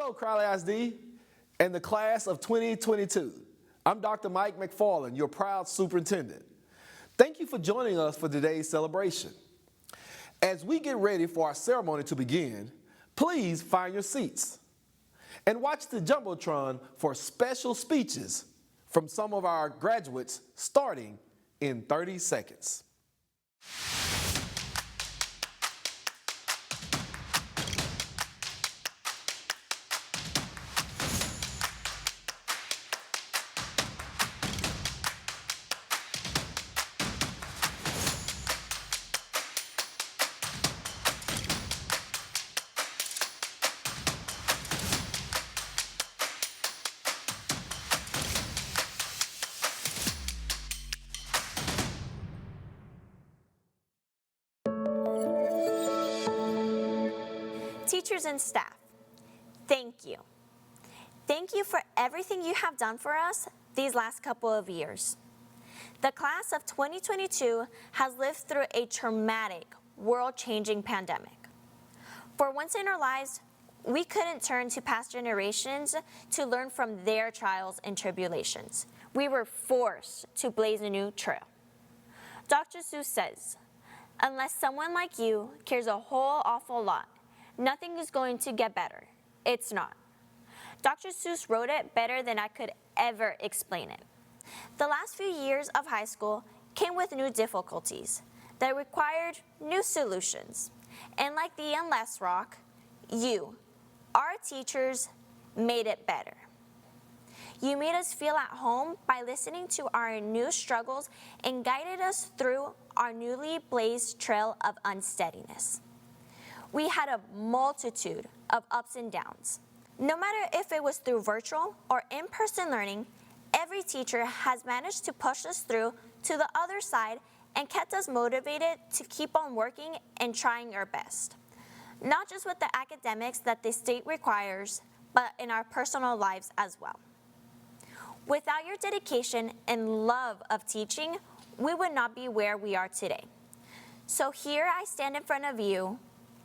Hello, Crowley ISD and the class of 2022. I'm Dr. Mike McFarland, your proud superintendent. Thank you for joining us for today's celebration. As we get ready for our ceremony to begin, please find your seats and watch the Jumbotron for special speeches from some of our graduates starting in 30 seconds. Teachers and staff, thank you. Thank you for everything you have done for us these last couple of years. The class of 2022 has lived through a traumatic, world-changing pandemic. For once in our lives, we couldn't turn to past generations to learn from their trials and tribulations. We were forced to blaze a new trail. Dr. Seuss says, "Unless someone like you cares a whole awful lot, nothing is going to get better. It's not." Dr. Seuss wrote it better than I could ever explain it. The last few years of high school came with new difficulties that required new solutions. And like the endless rock, you, our teachers, made it better. You made us feel at home by listening to our new struggles and guided us through our newly blazed trail of unsteadiness. We had a multitude of ups and downs. No matter if it was through virtual or in-person learning, every teacher has managed to push us through to the other side and kept us motivated to keep on working and trying our best. Not just with the academics that the state requires, but in our personal lives as well. Without your dedication and love of teaching, we would not be where we are today. So here I stand in front of you,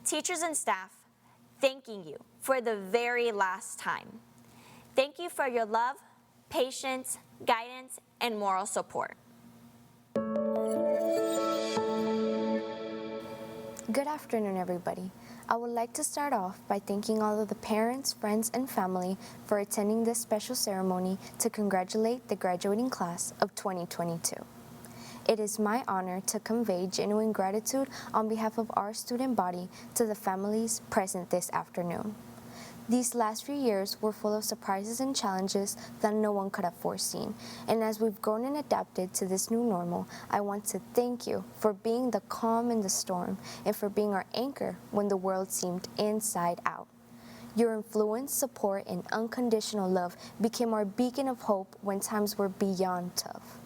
teachers and staff, thanking you for the very last time. Thank you for your love, patience, guidance, and moral support. Good afternoon, everybody. I would like to start off by thanking all of the parents, friends, and family for attending this special ceremony to congratulate the graduating class of 2022. It is my honor to convey genuine gratitude on behalf of our student body to the families present this afternoon. These last few years were full of surprises and challenges that no one could have foreseen. And as we've grown and adapted to this new normal, I want to thank you for being the calm in the storm and for being our anchor when the world seemed inside out. Your influence, support, and unconditional love became our beacon of hope when times were beyond tough.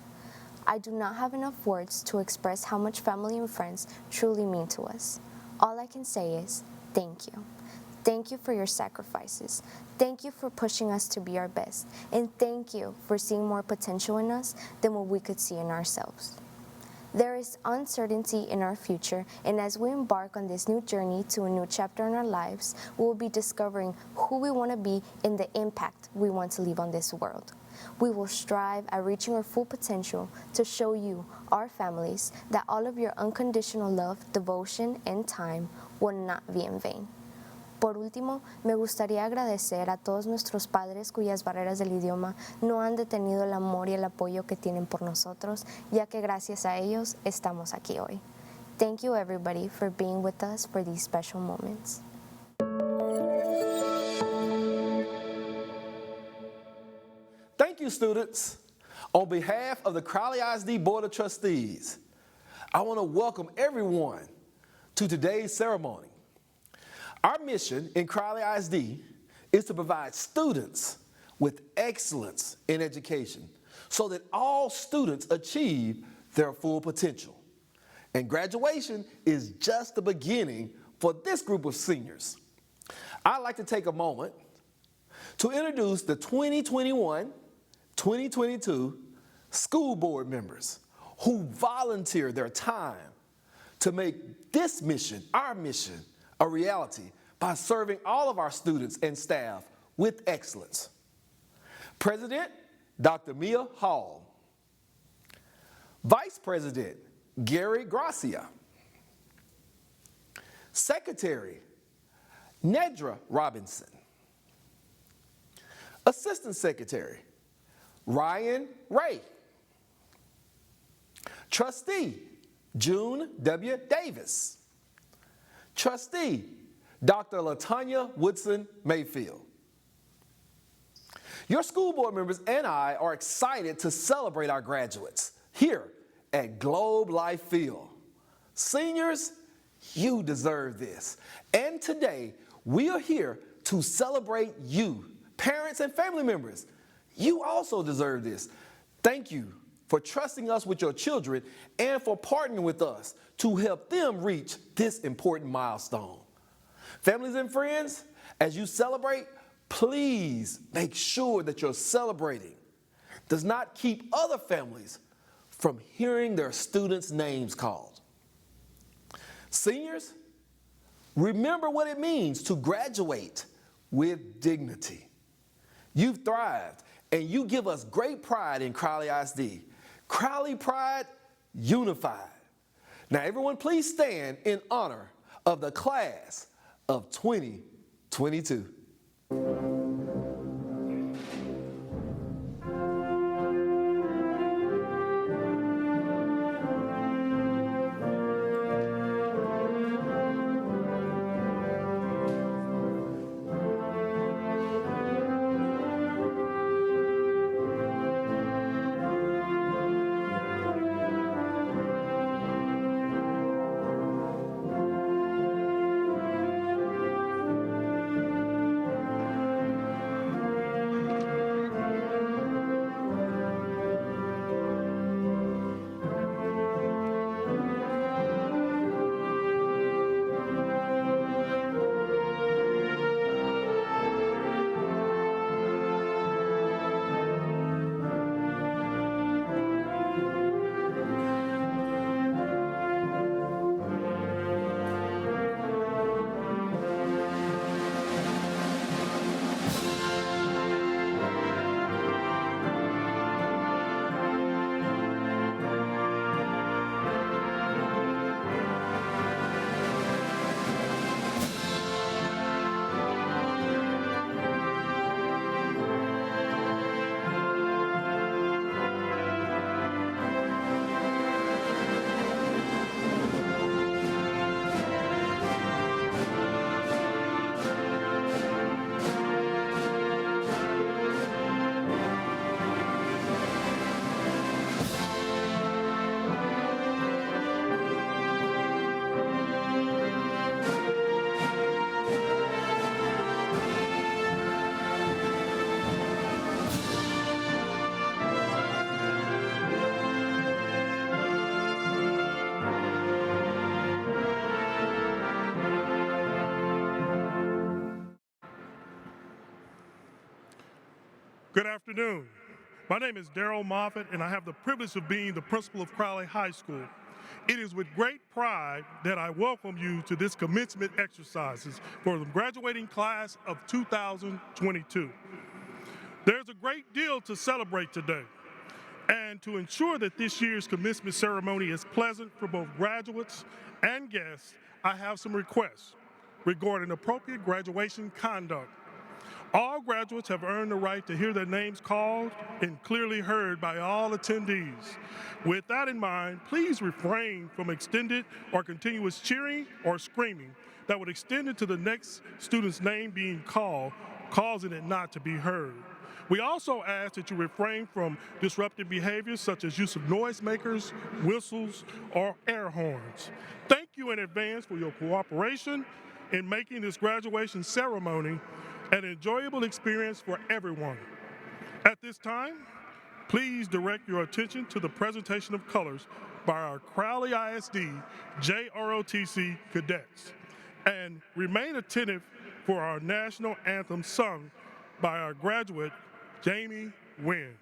I do not have enough words to express how much family and friends truly mean to us. All I can say is thank you. Thank you for your sacrifices. Thank you for pushing us to be our best. And thank you for seeing more potential in us than what we could see in ourselves. There is uncertainty in our future, and as we embark on this new journey to a new chapter in our lives, we will be discovering who we want to be and the impact we want to leave on this world. We will strive at reaching our full potential to show you, our families, that all of your unconditional love, devotion, and time will not be in vain. Por último, me gustaría agradecer a todos nuestros padres cuyas barreras del idioma no han detenido el amor y el apoyo que tienen por nosotros, ya que gracias a ellos estamos aquí hoy. Thank you everybody for being with us for these special moments. Thank you, students. On behalf of the Crowley ISD Board of Trustees, I want to welcome everyone to today's ceremony. Our mission in Crowley ISD is to provide students with excellence in education so that all students achieve their full potential. And graduation is just the beginning for this group of seniors. I'd like to take a moment to introduce the 2021-2022 school board members who volunteered their time to make this mission, our mission, a reality by serving all of our students and staff with excellence. President, Dr. Mia Hall. Vice President, Gary Gracia. Secretary, Nedra Robinson. Assistant Secretary, Ryan Ray. Trustee, June W. Davis. Trustee, Dr. LaTanya Woodson Mayfield. Your school board members and I are excited to celebrate our graduates here at Globe Life Field. Seniors, you deserve this. And today, we are here to celebrate you. Parents and family members, you also deserve this. Thank you for trusting us with your children and for partnering with us to help them reach this important milestone. Families and friends, as you celebrate, please make sure that your celebrating does not keep other families from hearing their students' names called. Seniors, remember what it means to graduate with dignity. You've thrived, and you give us great pride in Crowley ISD. Crowley Pride Unified. Now, everyone, please stand in honor of the class of 2022. Good afternoon. My name is Darrell Moffitt, and I have the privilege of being the principal of Crowley High School. It is with great pride that I welcome you to this commencement exercises for the graduating class of 2022. There's a great deal to celebrate today, and to ensure that this year's commencement ceremony is pleasant for both graduates and guests, I have some requests regarding appropriate graduation conduct. All graduates have earned the right to hear their names called and clearly heard by all attendees. With that in mind, please refrain from extended or continuous cheering or screaming that would extend it to the next student's name being called, causing it not to be heard. We also ask that you refrain from disruptive behaviors such as use of noisemakers, whistles, or air horns. Thank you in advance for your cooperation in making this graduation ceremony an enjoyable experience for everyone. At this time, please direct your attention to the presentation of colors by our Crowley ISD JROTC cadets, and remain attentive for our national anthem sung by our graduate, Jamie Wynn.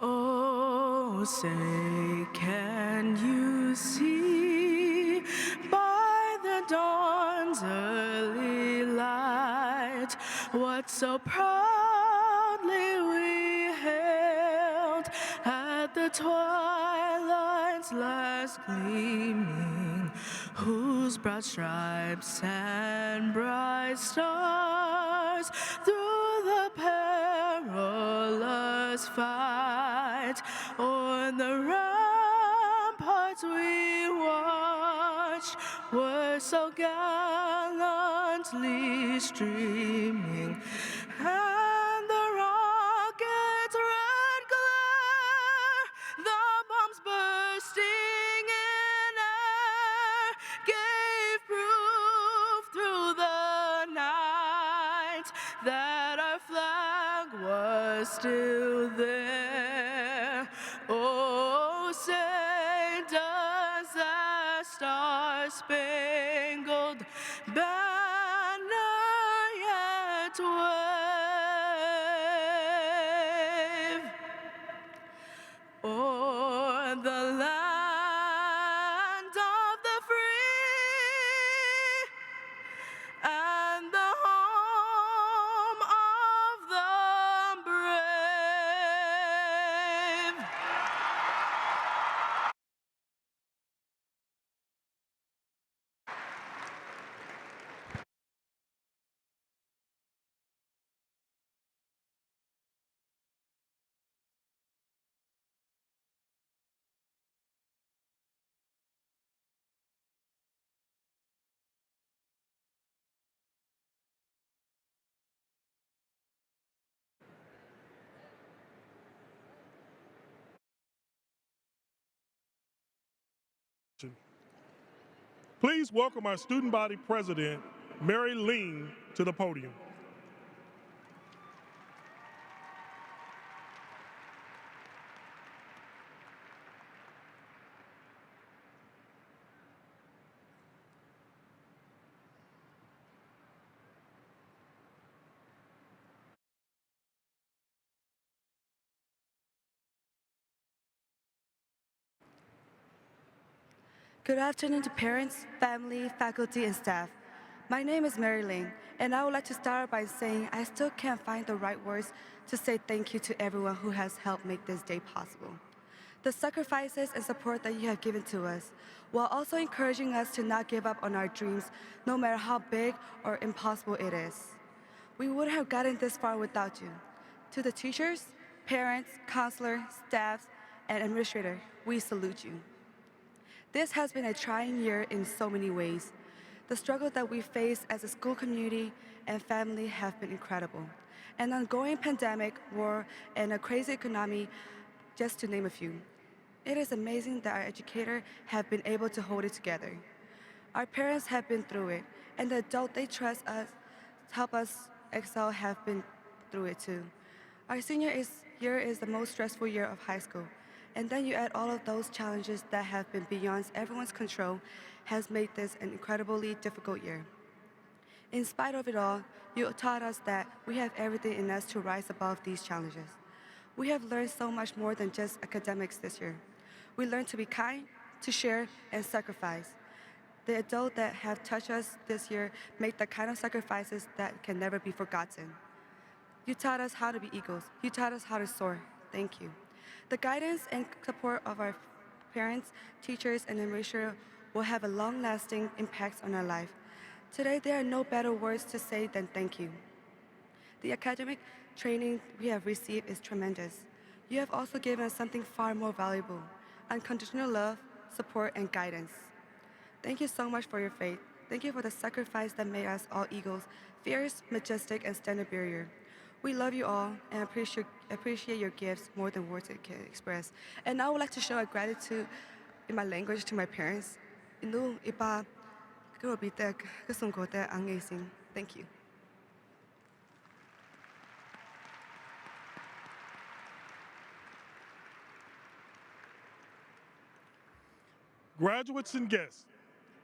Oh, say, can you see by the dawn's early light what so proudly we hailed at the twilight's last gleaming, whose broad stripes and bright stars through the perilous fight on the ramparts we watched were so gallantly streaming, and the rocket's red glare, the bombs bursting in air, gave proof through the night that our flag was still there. Oh, say, does that star-spangled banner yet wave o'er the land of the free and the home of the brave? Please welcome our student body president, Mary Ling, to the podium. Good afternoon to parents, family, faculty, and staff. My name is Mary Ling, and I would like to start by saying I still can't find the right words to say thank you to everyone who has helped make this day possible. The sacrifices and support that you have given to us, while also encouraging us to not give up on our dreams, no matter how big or impossible it is. We wouldn't have gotten this far without you. To the teachers, parents, counselors, staffs, and administrators, we salute you. This has been a trying year in so many ways. The struggle that we face as a school community and family have been incredible. An ongoing pandemic, war, and a crazy economy, just to name a few. It is amazing that our educators have been able to hold it together. Our parents have been through it, and the adults they trust us, help us excel, have been through it too. Our senior year is the most stressful year of high school. And then you add all of those challenges that have been beyond everyone's control, has made this an incredibly difficult year. In spite of it all, you taught us that we have everything in us to rise above these challenges. We have learned so much more than just academics this year. We learned to be kind, to share, and sacrifice. The adults that have touched us this year make the kind of sacrifices that can never be forgotten. You taught us how to be eagles. You taught us how to soar. Thank you. The guidance and support of our parents, teachers, and administrators will have a long-lasting impact on our life. Today, there are no better words to say than thank you. The academic training we have received is tremendous. You have also given us something far more valuable, unconditional love, support, and guidance. Thank you so much for your faith. Thank you for the sacrifice that made us all eagles, fierce, majestic, and standard bearer. We love you all and appreciate your gifts more than words can express. And I would like to show a gratitude in my language to my parents. Thank you. Graduates and guests,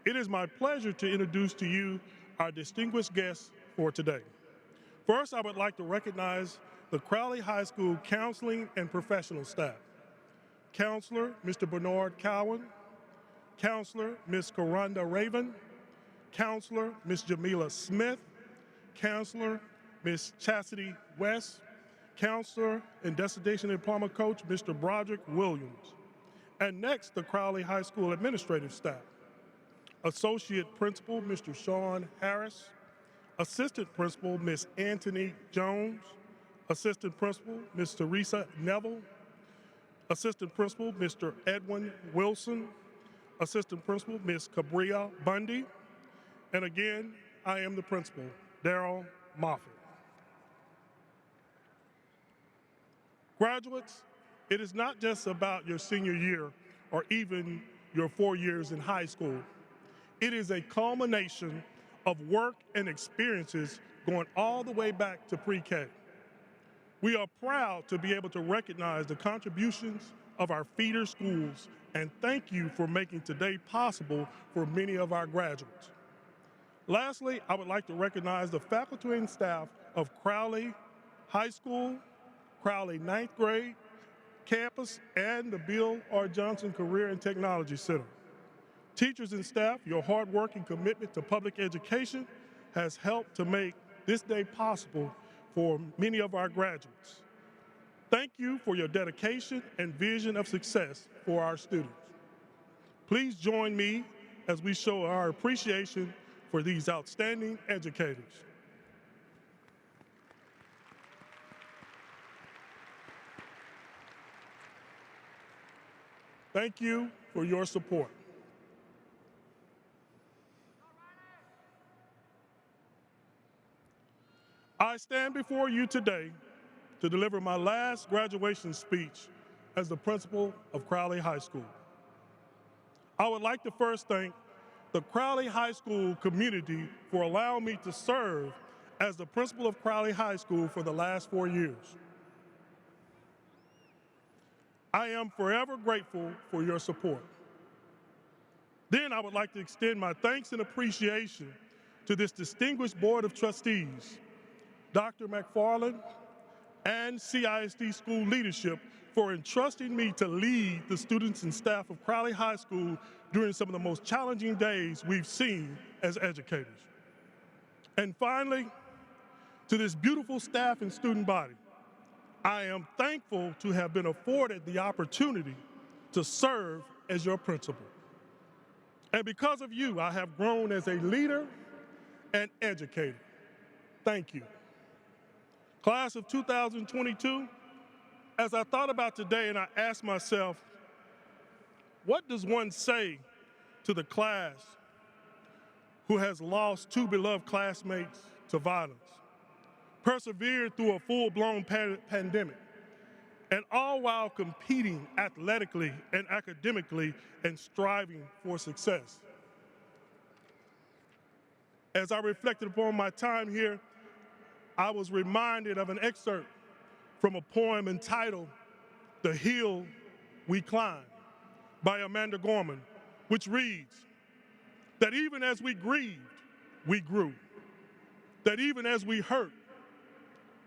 it is my pleasure to introduce to you our distinguished guests for today. First, I would like to recognize the Crowley High School counseling and professional staff. Counselor, Mr. Bernard Cowan. Counselor, Ms. Karonda Raven. Counselor, Ms. Jamila Smith. Counselor, Ms. Chastity West. Counselor and Destination Diploma Coach, Mr. Broderick Williams. And next, the Crowley High School administrative staff. Associate Principal, Mr. Sean Harris. Assistant Principal, Ms. Anthony Jones. Assistant Principal, Ms. Teresa Neville. Assistant Principal, Mr. Edwin Wilson. Assistant Principal, Ms. Cabria Bundy. And again, I am the principal, Darrell Moffitt. Graduates, it is not just about your senior year or even your 4 years in high school. It is a culmination of work and experiences going all the way back to pre-K. We are proud to be able to recognize the contributions of our feeder schools and thank you for making today possible for many of our graduates. Lastly, I would like to recognize the faculty and staff of Crowley High School, Crowley 9th grade campus, and the Bill R. Johnson Career and Technology Center. Teachers and staff, your hard work and commitment to public education has helped to make this day possible for many of our graduates. Thank you for your dedication and vision of success for our students. Please join me as we show our appreciation for these outstanding educators. Thank you for your support. I stand before you today to deliver my last graduation speech as the principal of Crowley High School. I would like to first thank the Crowley High School community for allowing me to serve as the principal of Crowley High School for the last 4 years. I am forever grateful for your support. Then I would like to extend my thanks and appreciation to this distinguished Board of Trustees, Dr. McFarland, and CISD school leadership for entrusting me to lead the students and staff of Crowley High School during some of the most challenging days we've seen as educators. And finally, to this beautiful staff and student body, I am thankful to have been afforded the opportunity to serve as your principal. And because of you, I have grown as a leader and educator. Thank you. Class of 2022, as I thought about today and I asked myself, what does one say to the class who has lost 2 beloved classmates to violence, persevered through a full-blown pandemic, and all while competing athletically and academically and striving for success? As I reflected upon my time here, I was reminded of an excerpt from a poem entitled "The Hill We Climb" by Amanda Gorman, which reads, that even as we grieved, we grew. That even as we hurt,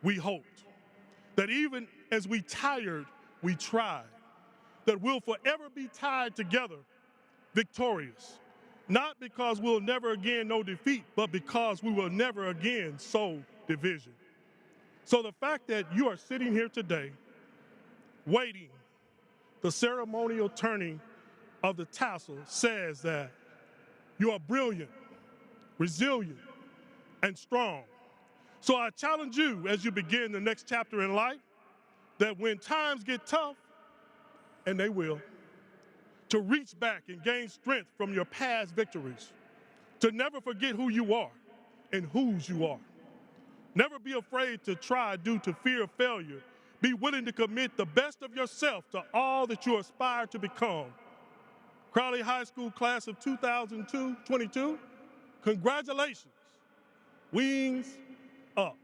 we hoped. That even as we tired, we tried. That we'll forever be tied together, victorious. Not because we'll never again know defeat, but because we will never again sow division. So the fact that you are sitting here today, waiting the ceremonial turning of the tassel says that you are brilliant, resilient, and strong. So I challenge you as you begin the next chapter in life that when times get tough, and they will, to reach back and gain strength from your past victories, to never forget who you are and whose you are. Never be afraid to try due to fear of failure. Be willing to commit the best of yourself to all that you aspire to become. Crowley High School Class of 2022, congratulations. Wings up.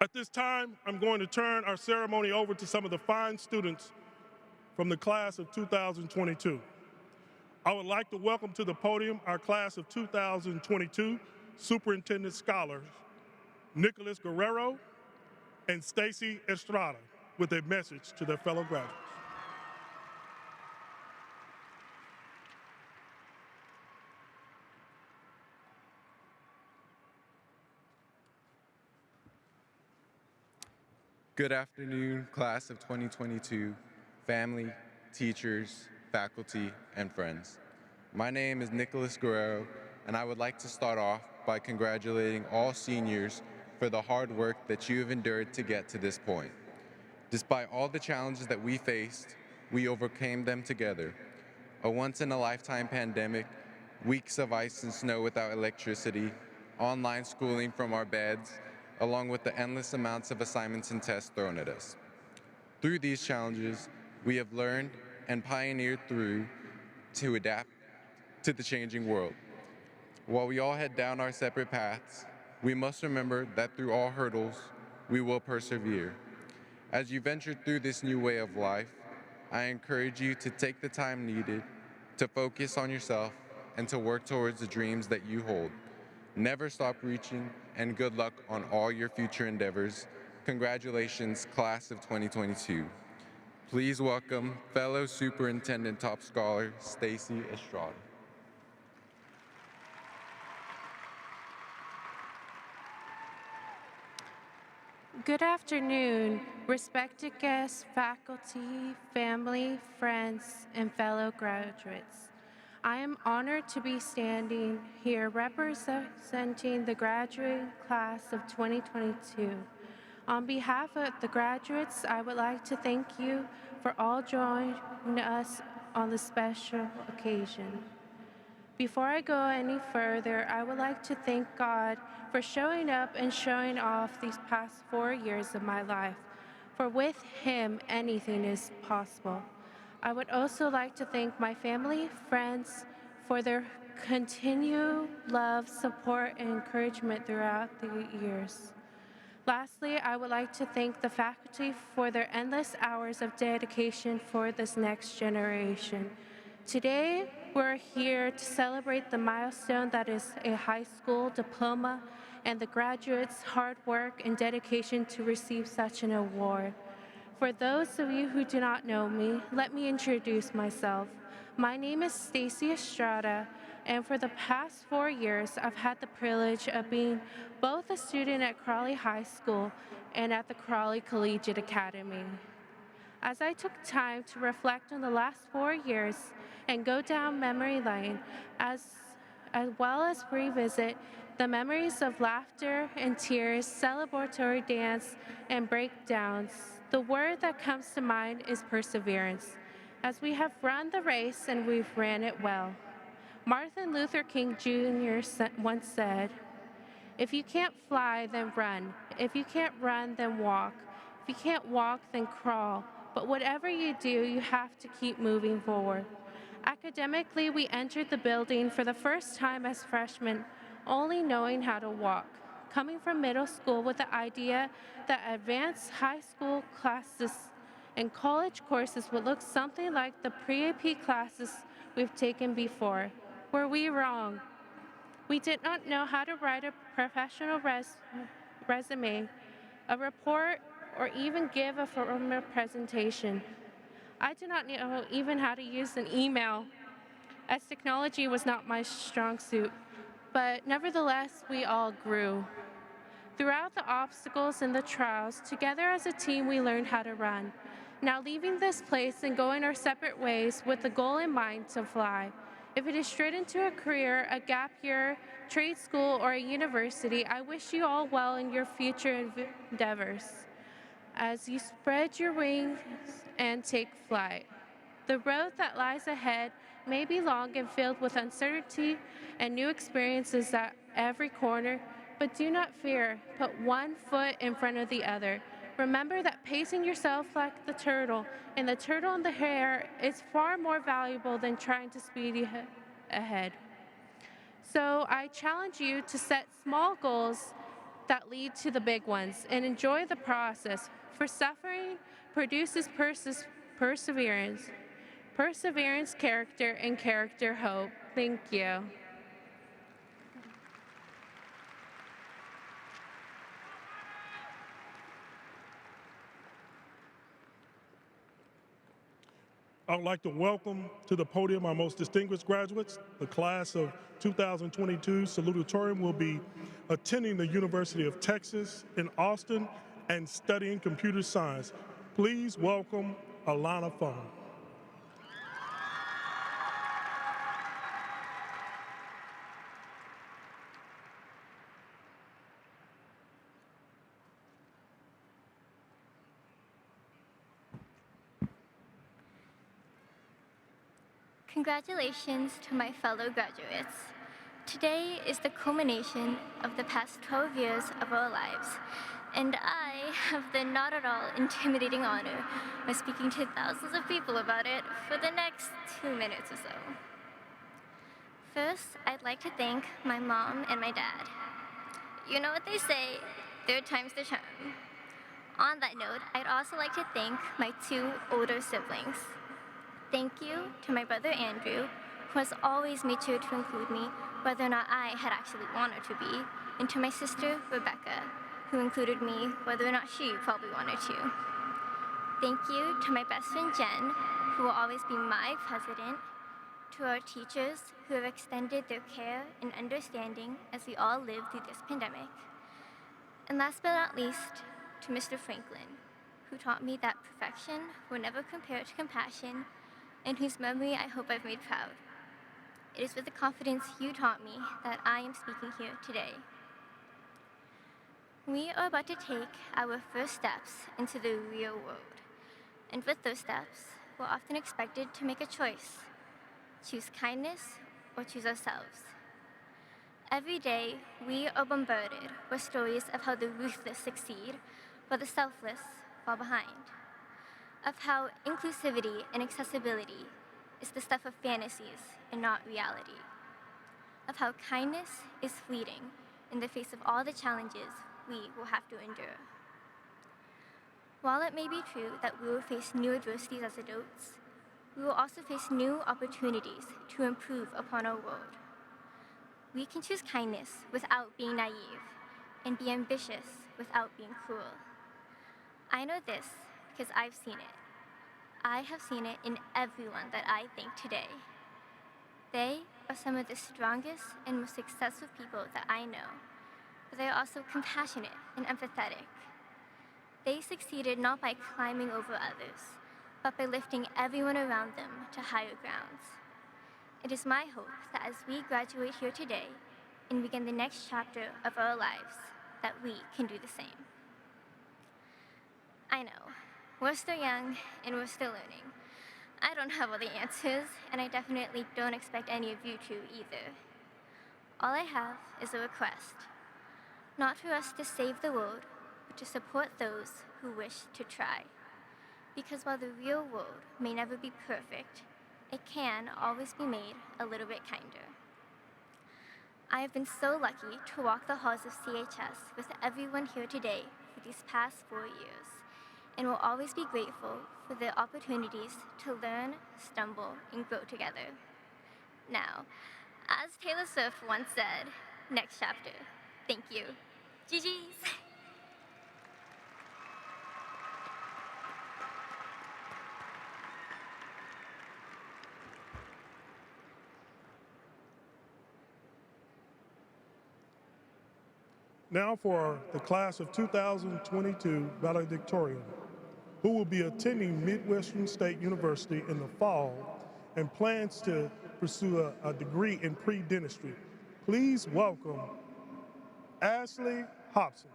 At this time, I'm going to turn our ceremony over to some of the fine students from the class of 2022. I would like to welcome to the podium our class of 2022 Superintendent Scholars, Nicholas Guerrero and Stacy Estrada, with a message to their fellow graduates. Good afternoon, class of 2022, family, teachers, faculty, and friends. My name is Nicholas Guerrero, and I would like to start off by congratulating all seniors for the hard work that you have endured to get to this point. Despite all the challenges that we faced, we overcame them together. A once-in-a-lifetime pandemic, weeks of ice and snow without electricity, online schooling from our beds, along with the endless amounts of assignments and tests thrown at us. Through these challenges, we have learned and pioneered through to adapt to the changing world. While we all head down our separate paths, we must remember that through all hurdles, we will persevere. As you venture through this new way of life, I encourage you to take the time needed to focus on yourself and to work towards the dreams that you hold. Never stop reaching, and good luck on all your future endeavors. Congratulations, class of 2022. Please welcome fellow Superintendent Top Scholar, Stacy Estrada. Good afternoon, respected guests, faculty, family, friends, and fellow graduates. I am honored to be standing here representing the graduating class of 2022. On behalf of the graduates, I would like to thank you for all joining us on this special occasion. Before I go any further, I would like to thank God for showing up and showing off these past 4 years of my life, for with Him, anything is possible. I would also like to thank my family, friends, for their continued love, support, and encouragement throughout the years. Lastly, I would like to thank the faculty for their endless hours of dedication for this next generation. Today, we're here to celebrate the milestone that is a high school diploma and the graduates' hard work and dedication to receive such an award. For those of you who do not know me, let me introduce myself. My name is Stacy Estrada, and for the past 4 years, I've had the privilege of being both a student at Crowley High School and at the Crowley Collegiate Academy. As I took time to reflect on the last 4 years and go down memory lane, as well as revisit the memories of laughter and tears, celebratory dance, and breakdowns, the word that comes to mind is perseverance, as we have run the race and we've ran it well. Martin Luther King Jr. once said, "If you can't fly, then run. If you can't run, then walk. If you can't walk, then crawl. But whatever you do, you have to keep moving forward." Academically, we entered the building for the first time as freshmen, only knowing how to walk. Coming from middle school with the idea that advanced high school classes and college courses would look something like the pre-AP classes we've taken before. Were we wrong? We did not know how to write a professional resume, a report, or even give a formal presentation. I did not know even how to use an email, as technology was not my strong suit. But nevertheless, we all grew. Throughout the obstacles and the trials, together as a team, we learned how to run. Now leaving this place and going our separate ways with the goal in mind to fly. If it is straight into a career, a gap year, trade school, or a university, I wish you all well in your future endeavors as you spread your wings and take flight. The road that lies ahead may be long and filled with uncertainty and new experiences at every corner, but do not fear. Put one foot in front of the other. Remember that pacing yourself like the turtle and the turtle in the hare is far more valuable than trying to speed ahead. So I challenge you to set small goals that lead to the big ones and enjoy the process, for suffering produces perseverance. perseverance, character, and character hope. Thank you. I would like to welcome to the podium our most distinguished graduates. The class of 2022 Salutatorian will be attending the University of Texas in Austin and studying computer science. Please welcome Alana Fung. Congratulations to my fellow graduates. Today is the culmination of the past 12 years of our lives, and I have the not at all intimidating honor of speaking to thousands of people about it for the next 2 minutes or so. First, I'd like to thank my mom and my dad. You know what they say, third time's the charm. On that note, I'd also like to thank my 2 older siblings. Thank you to my brother Andrew, who has always made sure to include me, whether or not I had actually wanted to be, and to my sister Rebecca, who included me, whether or not she probably wanted to. Thank you to my best friend Jen, who will always be my president, to our teachers who have extended their care and understanding as we all live through this pandemic. And last but not least, to Mr. Franklin, who taught me that perfection will never compare to compassion, and whose memory I hope I've made proud. It is with the confidence you taught me that I am speaking here today. We are about to take our first steps into the real world. And with those steps, we're often expected to make a choice. Choose kindness or choose ourselves. Every day, we are bombarded with stories of how the ruthless succeed, while the selfless fall behind. Of how inclusivity and accessibility is the stuff of fantasies and not reality. Of how kindness is fleeting in the face of all the challenges we will have to endure. While it may be true that we will face new adversities as adults, we will also face new opportunities to improve upon our world. We can choose kindness without being naive, and be ambitious without being cruel. I know this because I've seen it. I have seen it in everyone that I thank today. They are some of the strongest and most successful people that I know, but they are also compassionate and empathetic. They succeeded not by climbing over others, but by lifting everyone around them to higher grounds. It is my hope that as we graduate here today and begin the next chapter of our lives, that we can do the same. I know, we're still young and we're still learning. I don't have all the answers, and I definitely don't expect any of you to either. All I have is a request, not for us to save the world, but to support those who wish to try. Because while the real world may never be perfect, it can always be made a little bit kinder. I have been so lucky to walk the halls of CHS with everyone here today for these past 4 years, and will always be grateful for the opportunities to learn, stumble, and grow together. Now, as Taylor Swift once said, next chapter. Thank you. GG's. Now for the class of 2022 Valedictorian, who will be attending Midwestern State University in the fall and plans to pursue a degree in pre-dentistry. Please welcome Ashley Hobson.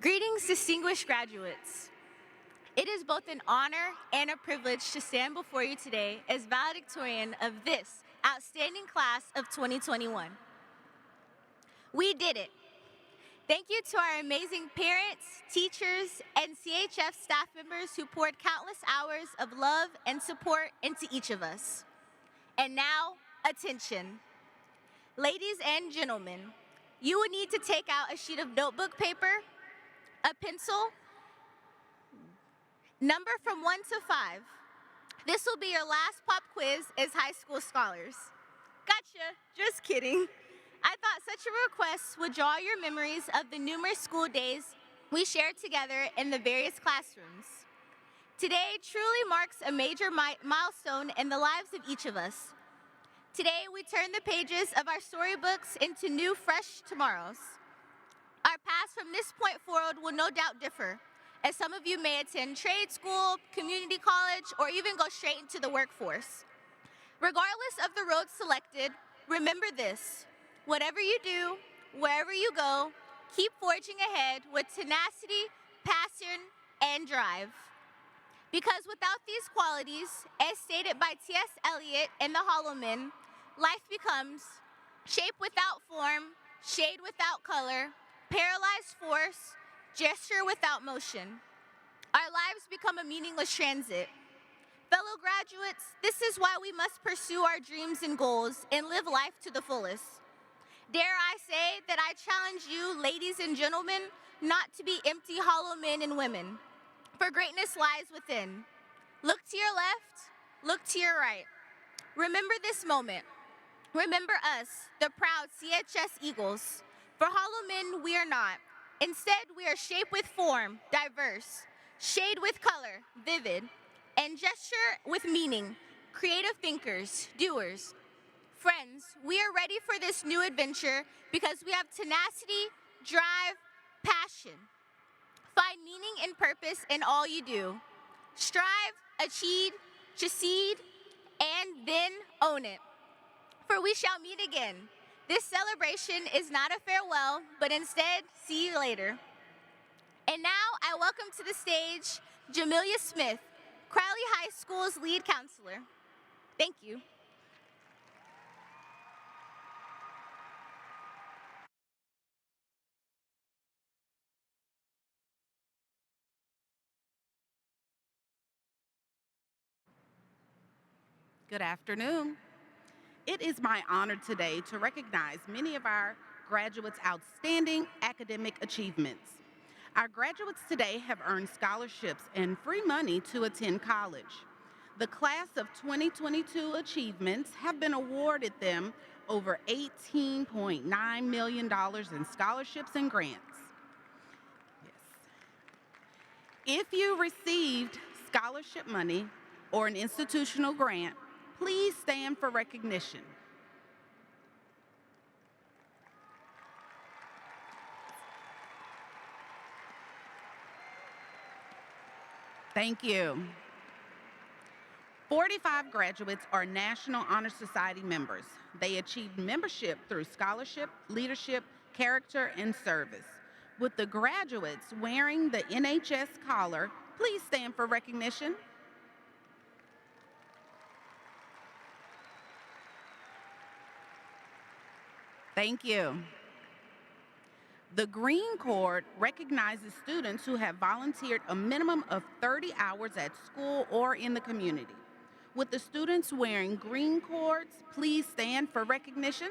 Greetings, distinguished graduates. It is both an honor and a privilege to stand before you today as valedictorian of this outstanding class of 2021. We did it. Thank you to our amazing parents, teachers, and CHF staff members who poured countless hours of love and support into each of us. And now, attention. Ladies and gentlemen, you will need to take out a sheet of notebook paper, a pencil, number from 1 to 5. This will be your last pop quiz as high school scholars. Gotcha, just kidding. I thought such a request would draw your memories of the numerous school days we shared together in the various classrooms. Today truly marks a major milestone in the lives of each of us. Today we turn the pages of our storybooks into new, fresh tomorrows. Our paths from this point forward will no doubt differ, as some of you may attend trade school, community college, or even go straight into the workforce. Regardless of the road selected, remember this: whatever you do, wherever you go, keep forging ahead with tenacity, passion, and drive. Because without these qualities, as stated by T.S. Eliot in The Hollow Men, life becomes shape without form, shade without color, paralyzed force, gesture without motion. Our lives become a meaningless transit. Fellow graduates, this is why we must pursue our dreams and goals and live life to the fullest. Dare I say that I challenge you, ladies and gentlemen, not to be empty, hollow men and women, for greatness lies within. Look to your left, look to your right. Remember this moment. Remember us, the proud CHS Eagles. For hollow men, we are not. Instead, we are shaped with form, diverse, shade with color, vivid, and gesture with meaning, creative thinkers, doers. Friends, we are ready for this new adventure because we have tenacity, drive, passion. Find meaning and purpose in all you do. Strive, achieve, succeed, and then own it. For we shall meet again. This celebration is not a farewell, but instead, see you later. And now I welcome to the stage Jamelia Smith, Crowley High School's lead counselor. Thank you. Good afternoon. It is my honor today to recognize many of our graduates' outstanding academic achievements. Our graduates today have earned scholarships and free money to attend college. The class of 2022 achievements have been awarded them over $18.9 million in scholarships and grants. Yes. If you received scholarship money or an institutional grant, please stand for recognition. Thank you. 45 graduates are National Honor Society members. They achieved membership through scholarship, leadership, character, and service. With the graduates wearing the NHS collar, please stand for recognition. Thank you. The green cord recognizes students who have volunteered a minimum of 30 hours at school or in the community. With the students wearing green cords, please stand for recognition.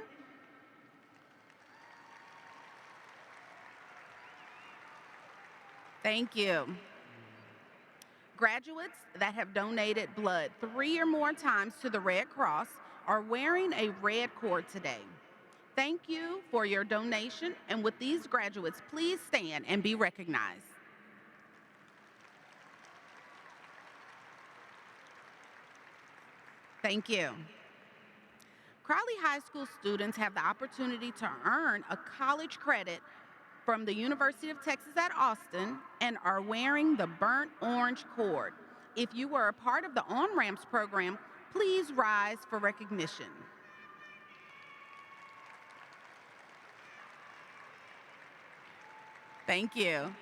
Thank you. Graduates that have donated blood 3 or more times to the Red Cross are wearing a red cord today. Thank you for your donation, and with these graduates, please stand and be recognized. Thank you. Crowley High School students have the opportunity to earn a college credit from the University of Texas at Austin and are wearing the burnt orange cord. If you were a part of the On-Ramps program, please rise for recognition. Thank you.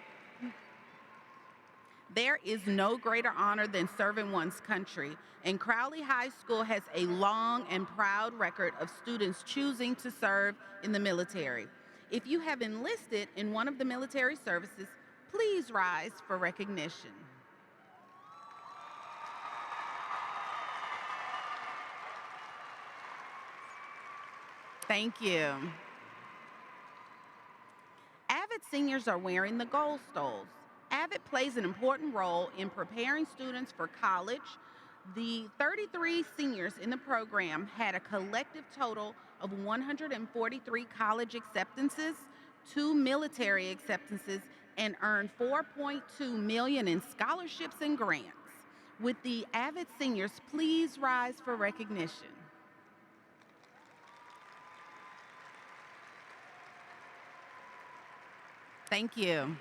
There is no greater honor than serving one's country, and Crowley High School has a long and proud record of students choosing to serve in the military. If you have enlisted in one of the military services, please rise for recognition. Thank you. Avid seniors are wearing the gold stoles. Avid plays an important role in preparing students for college. The 33 seniors in the program had a collective total of 143 college acceptances, 2 military acceptances, and earned $4.2 million in scholarships and grants. Would the Avid seniors please rise for recognition? Thank you.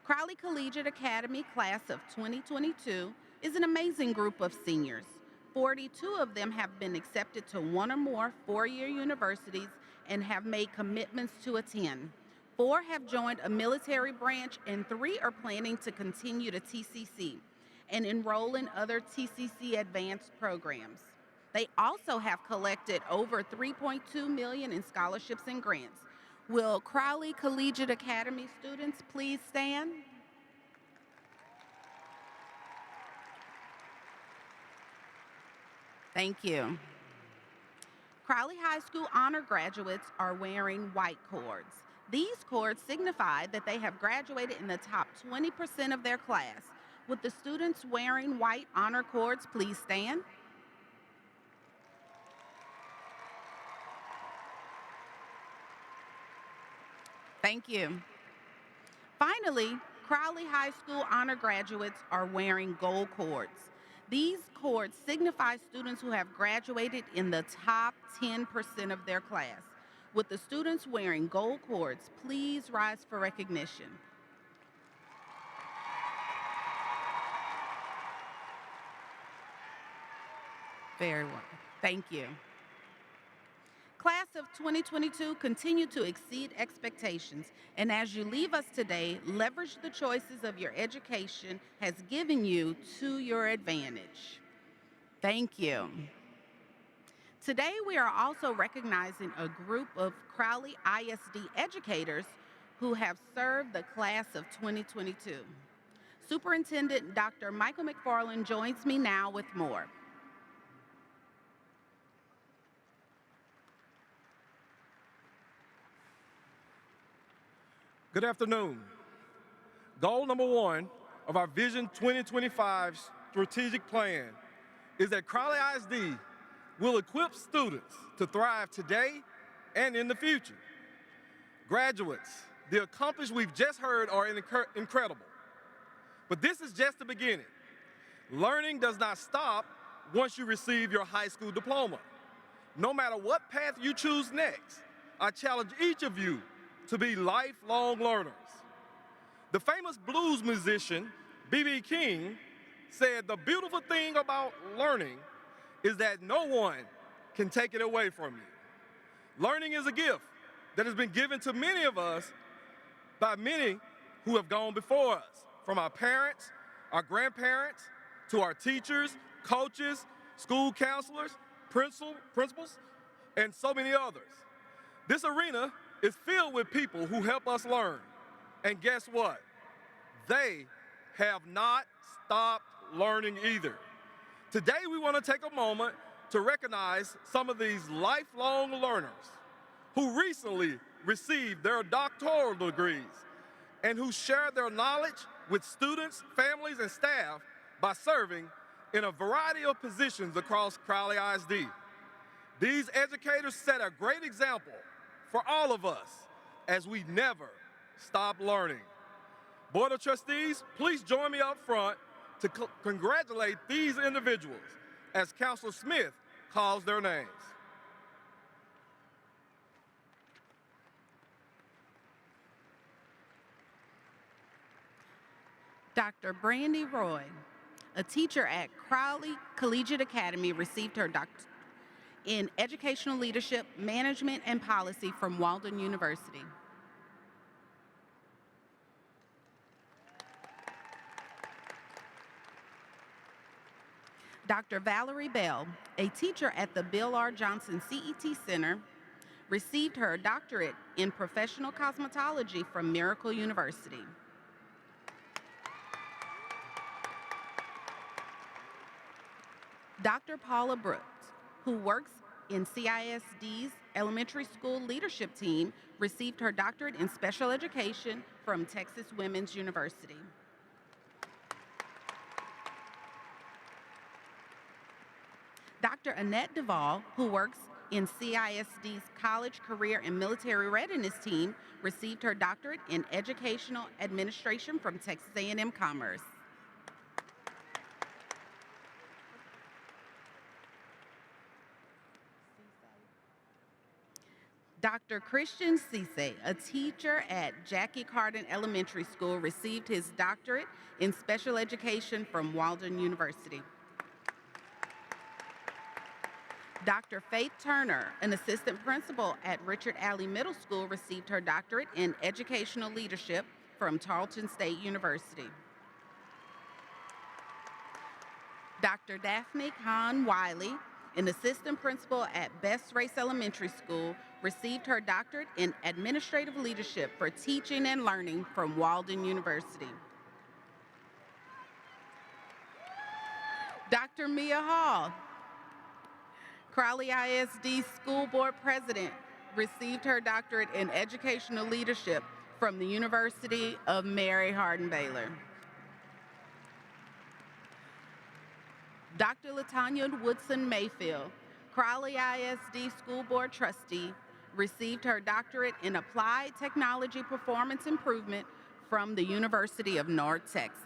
Crowley Collegiate Academy Class of 2022 is an amazing group of seniors. 42 of them have been accepted to one or more four-year universities and have made commitments to attend. 4 have joined a military branch, and 3 are planning to continue to TCC and enroll in other TCC advanced programs. They also have collected over $3.2 million in scholarships and grants. Will Crowley Collegiate Academy students please stand? Thank you. Crowley High School honor graduates are wearing white cords. These cords signify that they have graduated in the top 20% of their class. Would the students wearing white honor cords please stand? Thank you. Finally, Crowley High School honor graduates are wearing gold cords. These cords signify students who have graduated in the top 10% of their class. Would the students wearing gold cords please rise for recognition? Very well. Thank you. Class of 2022 continue to exceed expectations, and as you leave us today, leverage the choices of your education has given you to your advantage. Thank you. Today, we are also recognizing a group of Crowley ISD educators who have served the class of 2022. Superintendent Dr. Michael McFarland joins me now with more. Good afternoon. Goal number 1 of our Vision 2025 strategic plan is that Crowley ISD will equip students to thrive today and in the future. Graduates, the accomplishments we've just heard are incredible. But this is just the beginning. Learning does not stop once you receive your high school diploma. No matter what path you choose next, I challenge each of you to be lifelong learners. The famous blues musician, B.B. King, said the beautiful thing about learning is that no one can take it away from you. Learning is a gift that has been given to many of us by many who have gone before us, from our parents, our grandparents, to our teachers, coaches, school counselors, principals, and so many others. This arena is filled with people who help us learn. And guess what? They have not stopped learning either. Today, we want to take a moment to recognize some of these lifelong learners who recently received their doctoral degrees and who share their knowledge with students, families, and staff by serving in a variety of positions across Crowley ISD. These educators set a great example for all of us as we never stop learning. Board of Trustees, please join me up front to congratulate these individuals as Counselor Smith calls their names. Dr. Brandy Roy, a teacher at Crowley Collegiate Academy, received her doctorate in Educational Leadership, Management, and Policy from Walden University. Dr. Valerie Bell, a teacher at the Bill R. Johnson CET Center, received her doctorate in Professional Cosmetology from Miracle University. Dr. Paula Brooks, who works in CISD's elementary school leadership team, received her doctorate in special education from Texas Women's University. Dr. Annette Duvall, who works in CISD's College, Career, and Military Readiness team, received her doctorate in educational administration from Texas A&M Commerce. Dr. Christian Cisse, a teacher at Jackie Carden Elementary School, received his doctorate in special education from Walden University. Dr. Faith Turner, an assistant principal at Richard Alley Middle School, received her doctorate in educational leadership from Tarleton State University. Dr. Daphne Kahn Wiley, an assistant principal at Best Race Elementary School, received her doctorate in administrative leadership for teaching and learning from Walden University. Dr. Mia Hall, Crowley ISD School Board President, received her doctorate in educational leadership from the University of Mary Hardin-Baylor. Dr. Latanya Woodson Mayfield, Crowley ISD School Board Trustee, received her doctorate in applied technology performance improvement from the University of North Texas.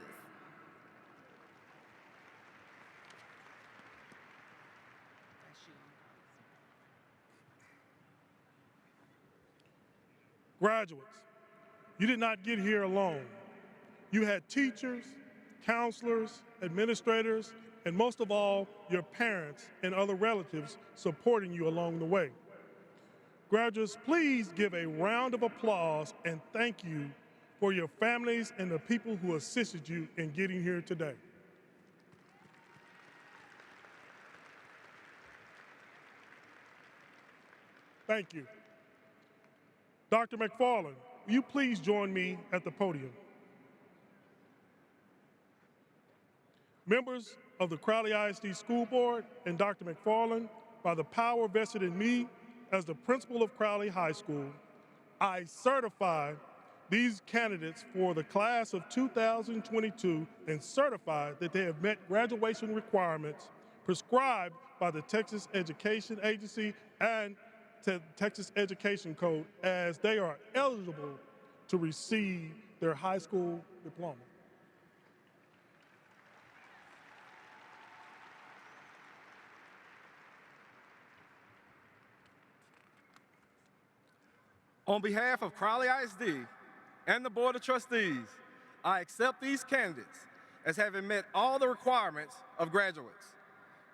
Graduates, you did not get here alone. You had teachers, counselors, administrators, and most of all, your parents and other relatives supporting you along the way. Graduates, please give a round of applause and thank you for your families and the people who assisted you in getting here today. Thank you. Dr. McFarland, will you please join me at the podium? Members of the Crowley ISD School Board and Dr. McFarland, by the power vested in me as the principal of Crowley High School, I certify these candidates for the class of 2022 and certify that they have met graduation requirements prescribed by the Texas Education Agency and Texas Education Code, as they are eligible to receive their high school diploma. On behalf of Crowley ISD and the Board of Trustees, I accept these candidates as having met all the requirements of graduates.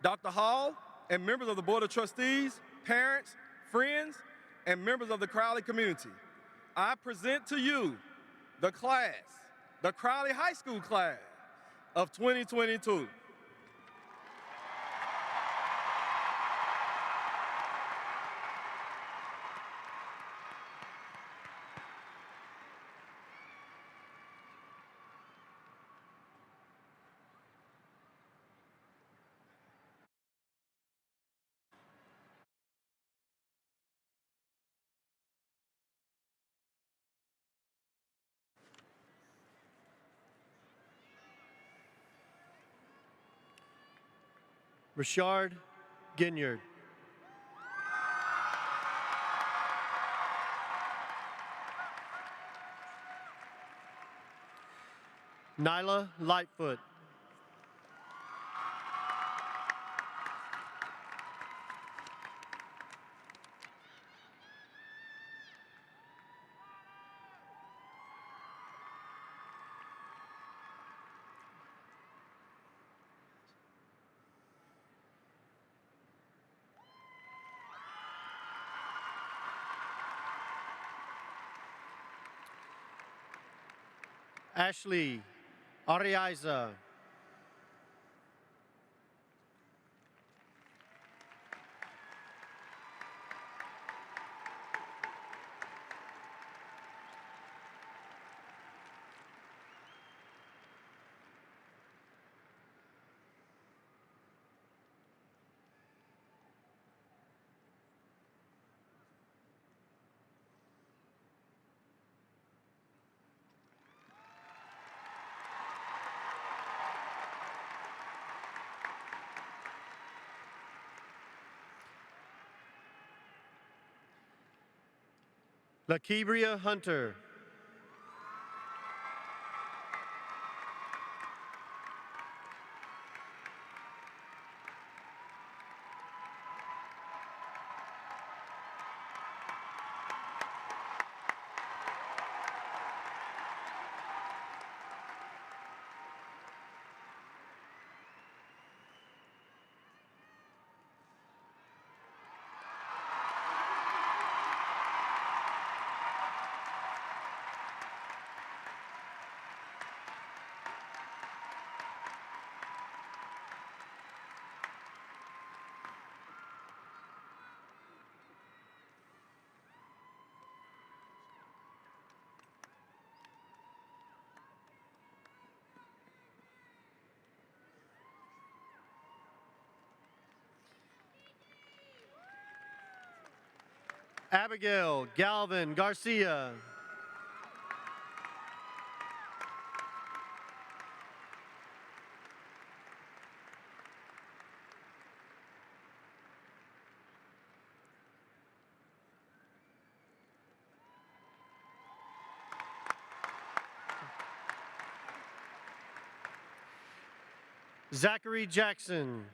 Dr. Hall and members of the Board of Trustees, parents, friends, and members of the Crowley community, I present to you the class, the Crowley High School class of 2022. Richard Ginyard. Nyla Lightfoot. Ashley Ariza. Lakibria Hunter. Abigail Galvin Garcia. Zachary Jackson.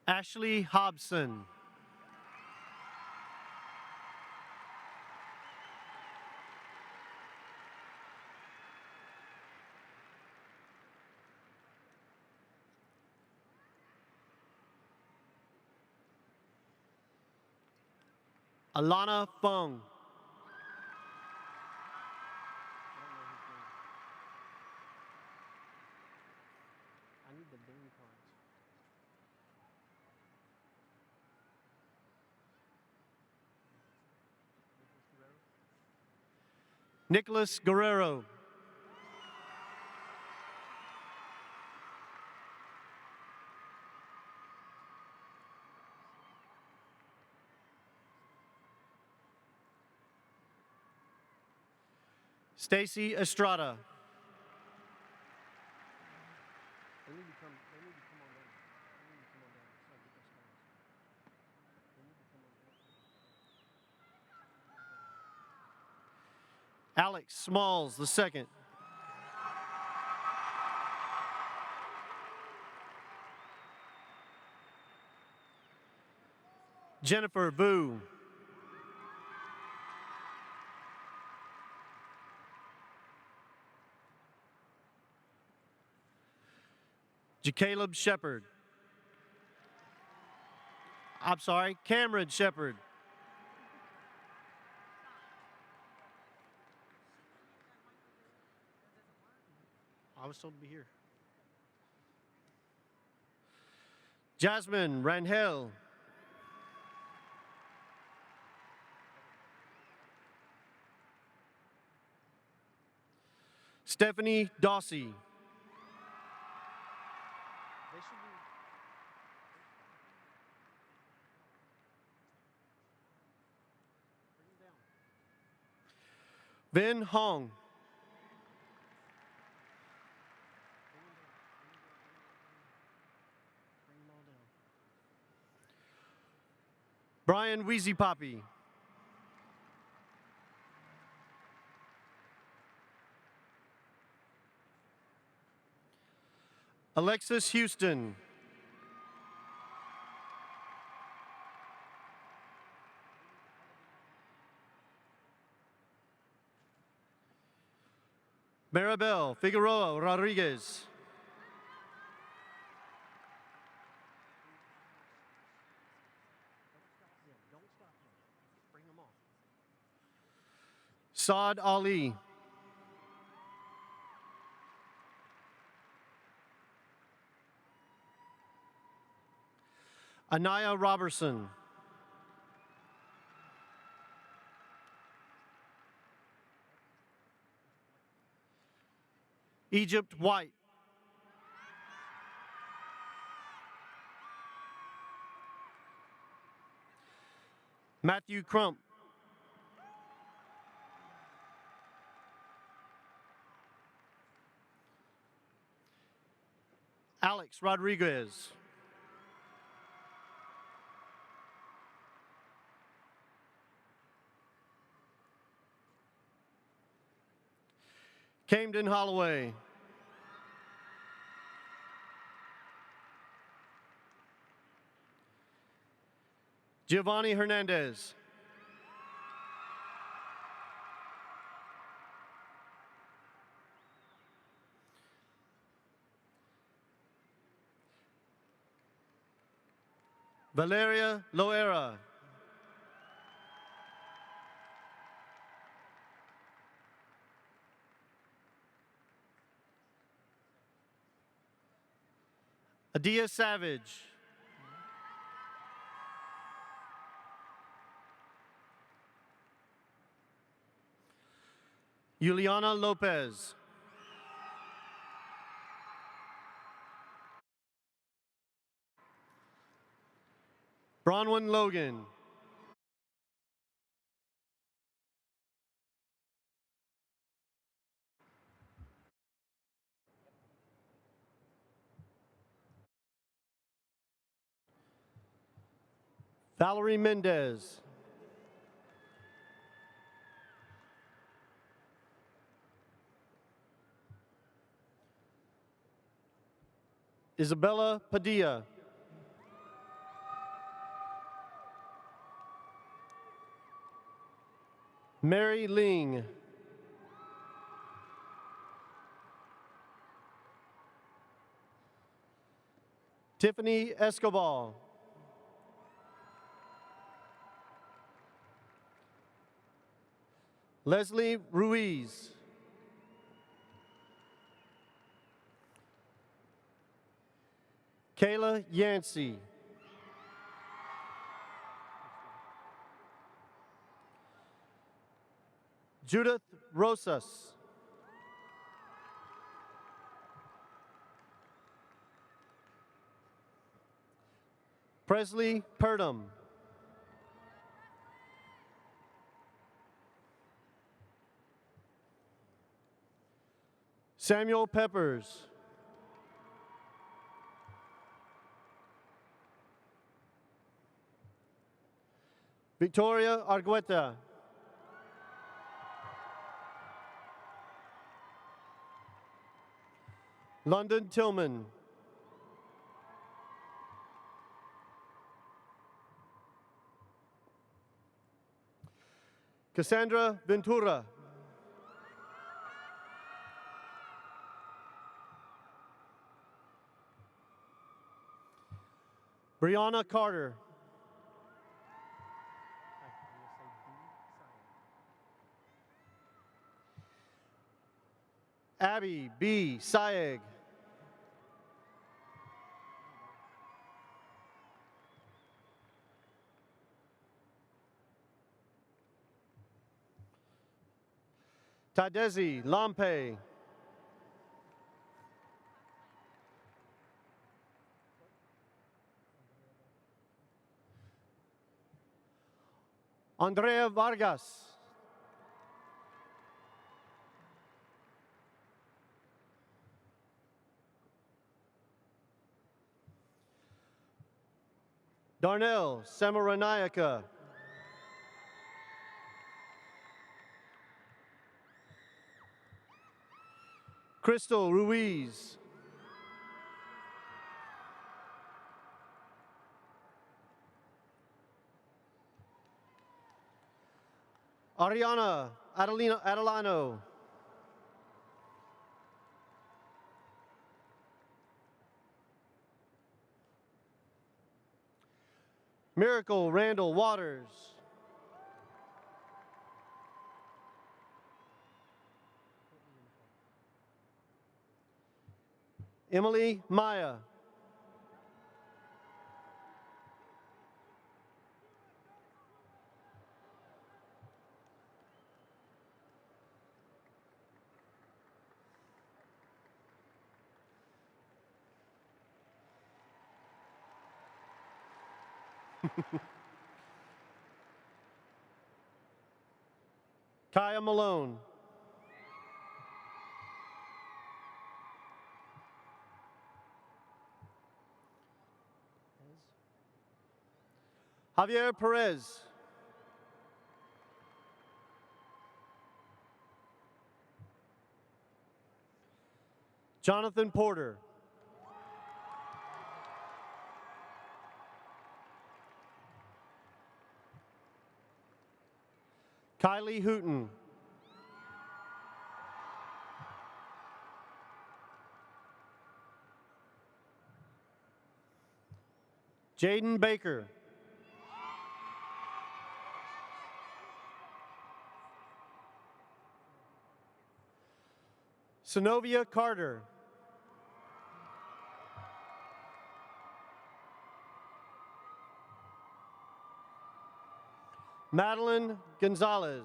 Ashley Hobson. Alana Fung. Nicholas Guerrero. Stacy Estrada. Alex Smalls II. Jennifer Vu. Jacaleb Shepard. I'm sorry, Cameron Shepard. I was told to be here. Jasmine Rangel. Stephanie Dawsey. Vin Hong. Brian Wheezy Poppy. Alexis Houston. Maribel Figueroa Rodriguez. Saad Ali. Anaya Robertson. Egypt White. Matthew Crump. Alex Rodriguez. Camden Holloway. Giovanni Hernandez. Valeria Loera. Adia Savage. Juliana Lopez. Bronwyn Logan. Valerie Mendez. Isabella Padilla. Mary Ling. Tiffany Escobar. Leslie Ruiz. Kayla Yancey. Judith Rosas. Presley Purdom. Samuel Peppers. Victoria Argueta. London Tillman. Cassandra Ventura. Brianna Carter. Abby B. Sayeg. Tadezi Lampe. Andrea Vargas. Darnell Samaranayaka. Crystal Ruiz. Ariana Adelano. Miracle Randall Waters. Emily Maya. Kaya Malone. Javier Perez. Jonathan Porter. Kylie Hooten. Jaden Baker. Synovia Carter. Madeline Gonzalez.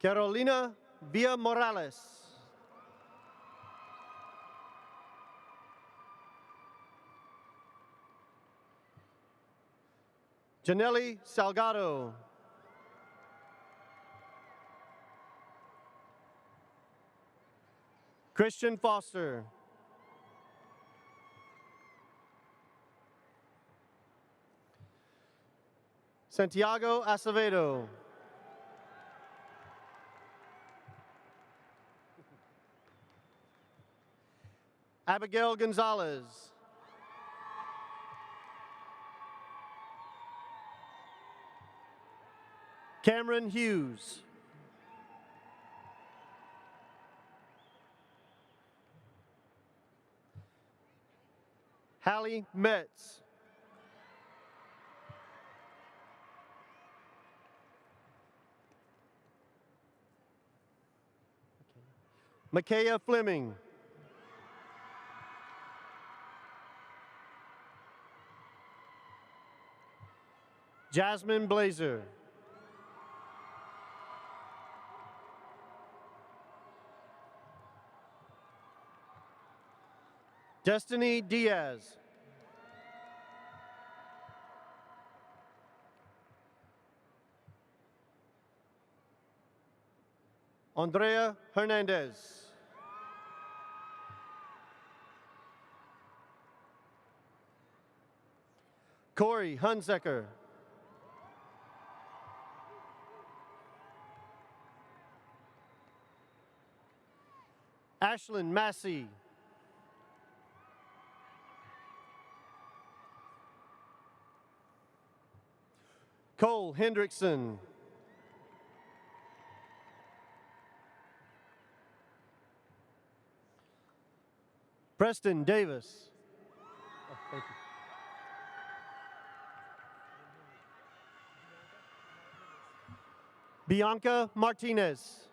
Carolina Villa Morales. Janelli Salgado. Christian Foster. Santiago Acevedo. Abigail Gonzalez. Cameron Hughes. Hallie Metz. Micaiah Fleming. Jasmine Blazer. Destiny Diaz. Andrea Hernandez. Corey Hunzecker. Ashlyn Massey. Cole Hendrickson. Preston Davis. Oh, thank you. Bianca Martinez.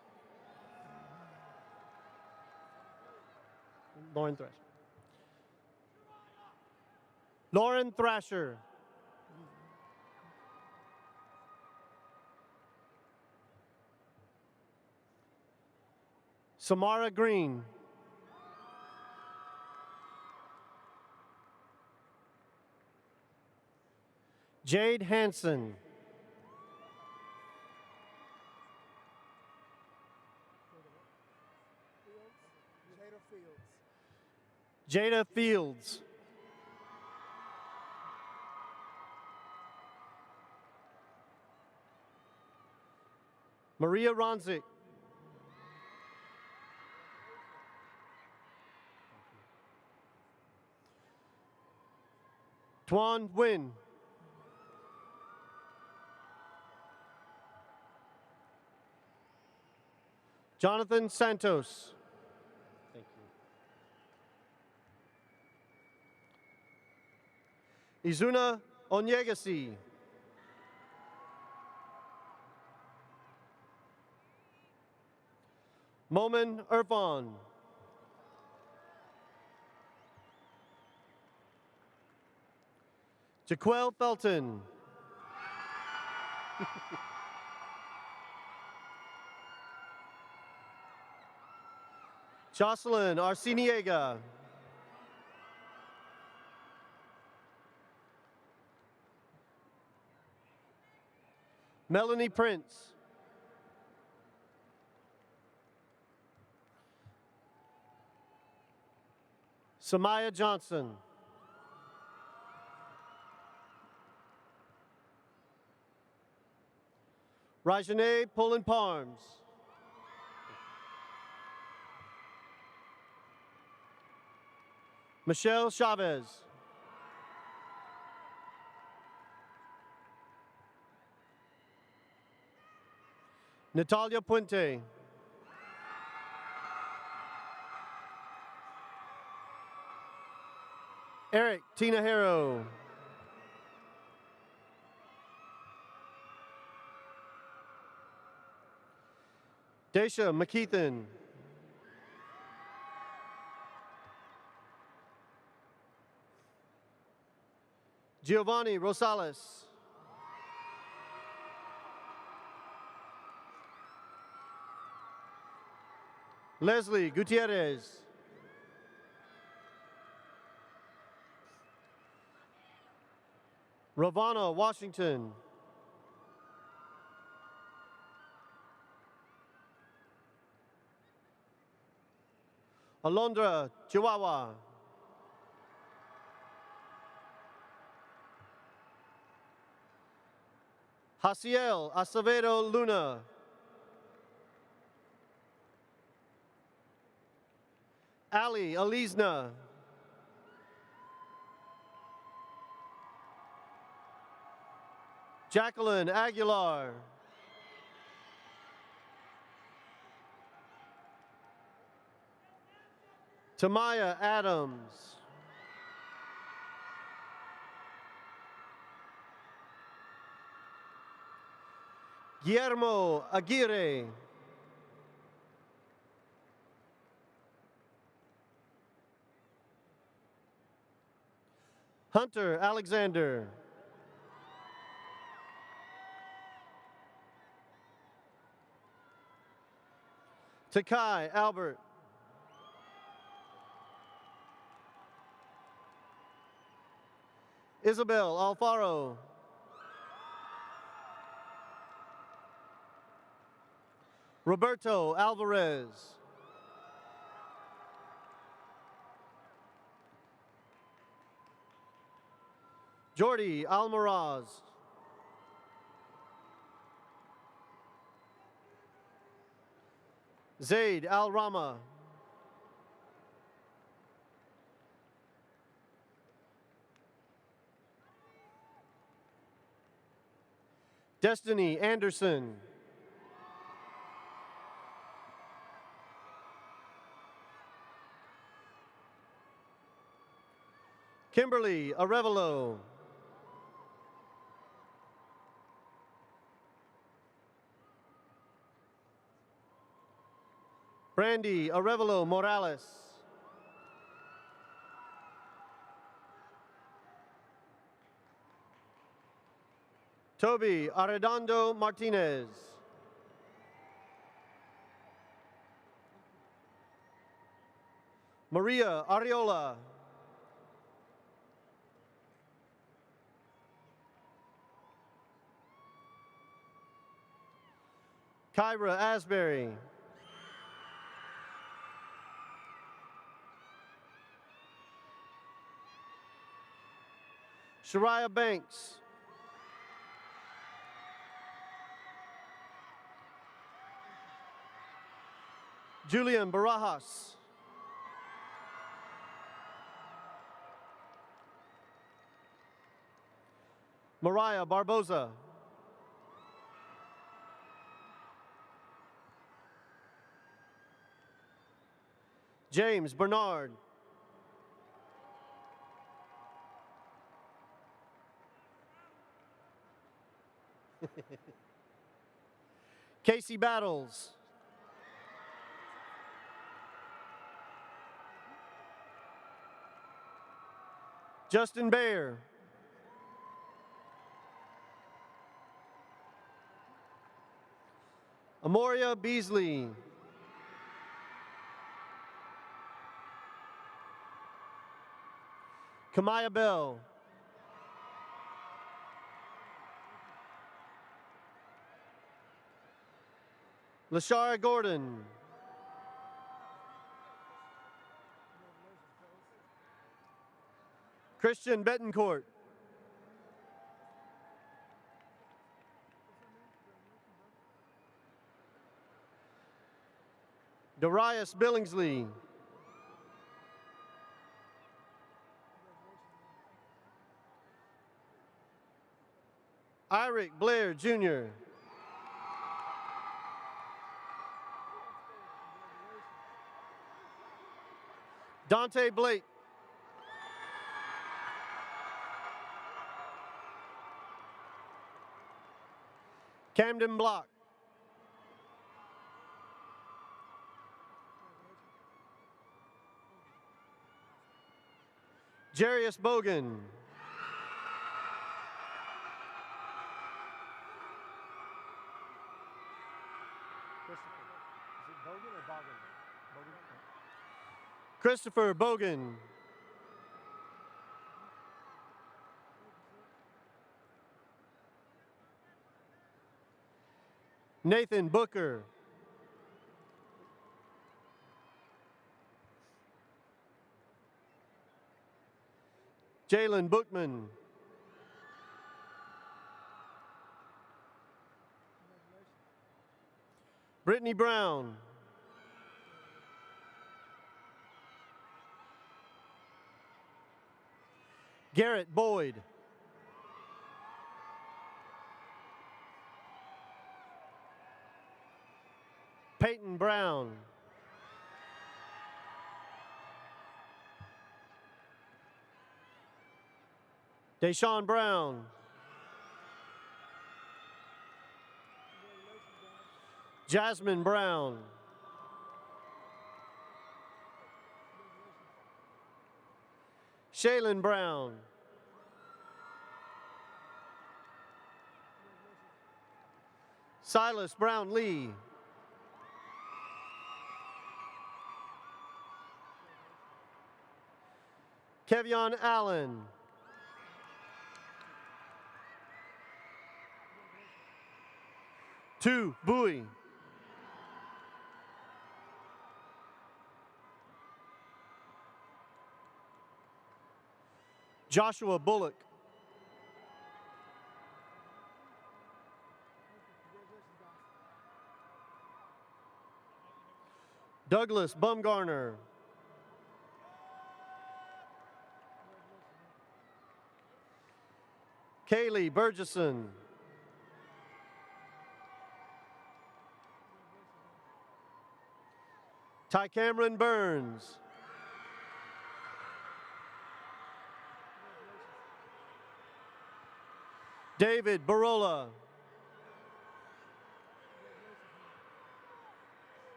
Lauren Thrasher. Lauren Thrasher. Samara Green. Jade Hanson. Jada Fields. Maria Ronzik. Tuan Nguyen. Jonathan Santos. Thank you. Izuna Onyegasi. Momin Irfan. Jaquel Felton. Jocelyn Arciniega. Melanie Prince. Samaya Johnson. Rajane Poland Parms. Michelle Chavez. Natalia Puente. Eric Tinajero. Daisha McKeithen. Giovanni Rosales. Leslie Gutierrez. Ravana Washington. Alondra Chihuahua. Jaciel Acevedo Luna. Ali Alizna. Jacqueline Aguilar. Tamaya Adams. Guillermo Aguirre. Hunter Alexander. Takai Albert. Isabel Alfaro. Roberto Alvarez. Jordi Almaraz. Zaid Al-Rama. Destiny Anderson. Kimberly Arevalo. Brandy Arevalo Morales. Toby Arredondo Martinez. Maria Ariola. Kyra Asbury. Shariah Banks. Julian Barajas. Mariah Barboza. James Bernard. Casey Battles. Justin Baer. Amoria Beasley. Kamaya Bell. Lashara Gordon. Christian Betancourt. Darius Billingsley. Eric Blair Jr. Dante Blake. Camden Block. Jarius Bogan. Christopher Bogan. Nathan Booker. Jalen Bookman. Brittany Brown. Garrett Boyd. Peyton Brown. Deshaun Brown. Jasmine Brown. Shaylin Brown. Silas Brown Lee. Kevion Allen. Two, Bowie. Joshua Bullock. Douglas Bumgarner. Kaylee Burgesson. Ty Cameron Burns. David Barola.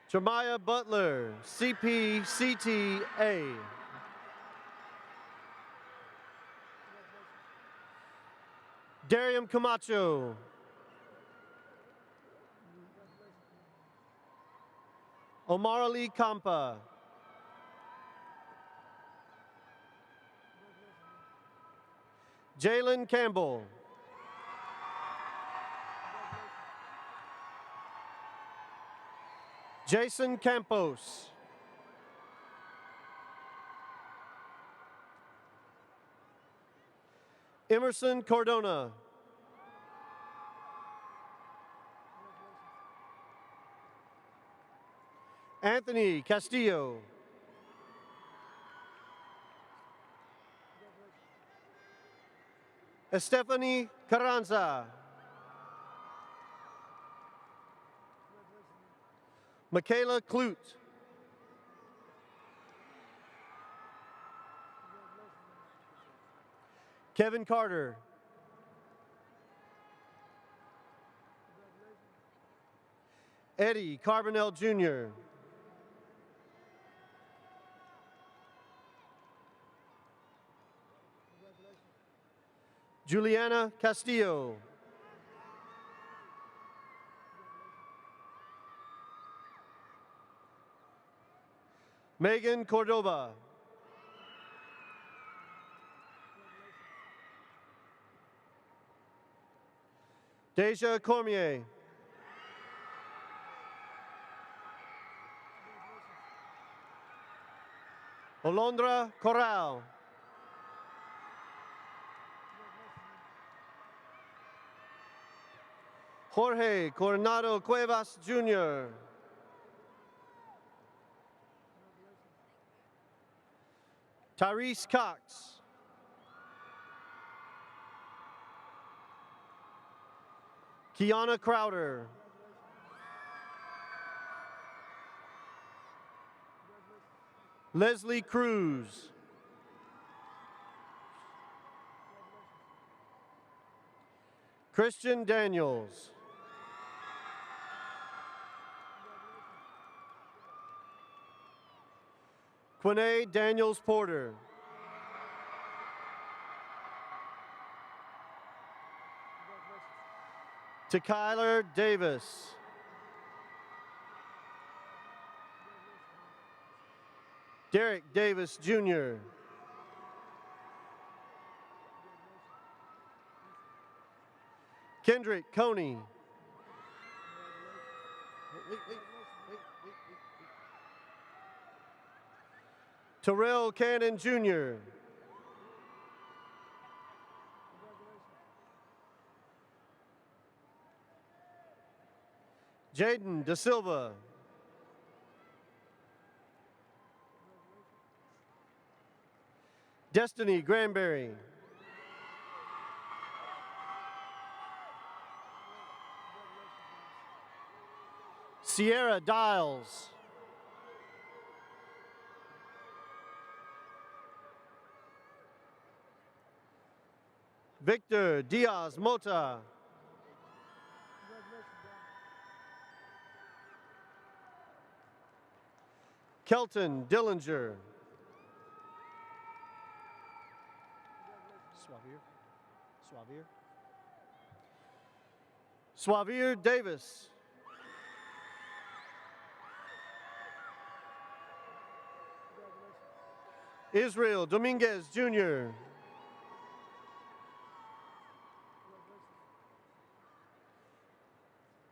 Jeremiah Butler, CPCTA. Darium Camacho. Omar Ali Kampa. Jalen Campbell. Jason Campos. Emerson Cordona. Anthony Castillo. Estefany Carranza. Michaela Clute. Kevin Carter. Eddie Carbonell Jr. Juliana Castillo. Megan Cordova. Deja Cormier. Olondra Corral. Jorge Coronado Cuevas Jr. Tyrese Cox. Kiana Crowder. Leslie Cruz. Christian Daniels. Quinae Daniels Porter. Tykyler Davis. Derek Davis Jr. Kendrick Coney. Terrell Cannon Jr. Jaden Da Silva. Destiny Granberry. Sierra Dials. Victor Diaz Mota. Kelton Dillinger. Swavir Davis. Israel Dominguez Jr.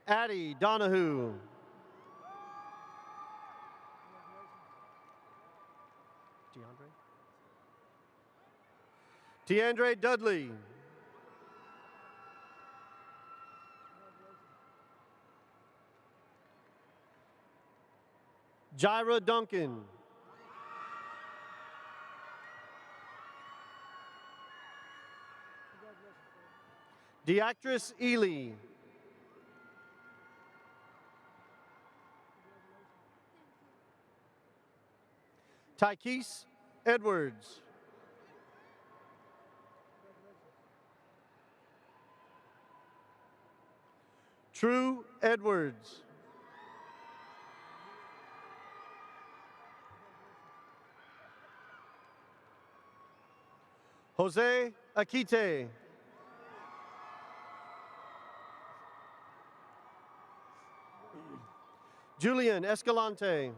Addie Donahue. Tiandre Dudley. Jaira Duncan. Deactress Ely. Tykees Edwards. True Edwards. Jose Akite. Julian Escalante.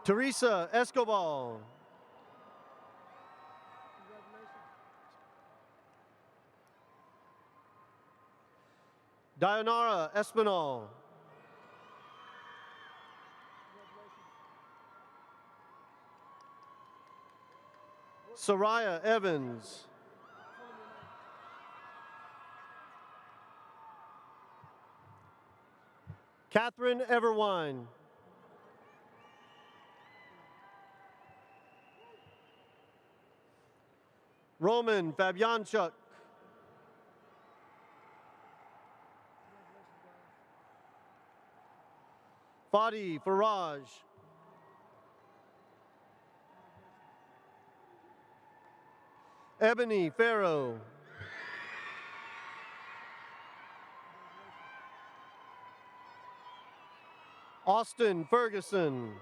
Teresa Escobar. Dayanara Espinal. Soraya Evans. Catherine Everwine. Roman Fabianchuk. Fadi Faraj. Ebony Farrow. Austin Ferguson.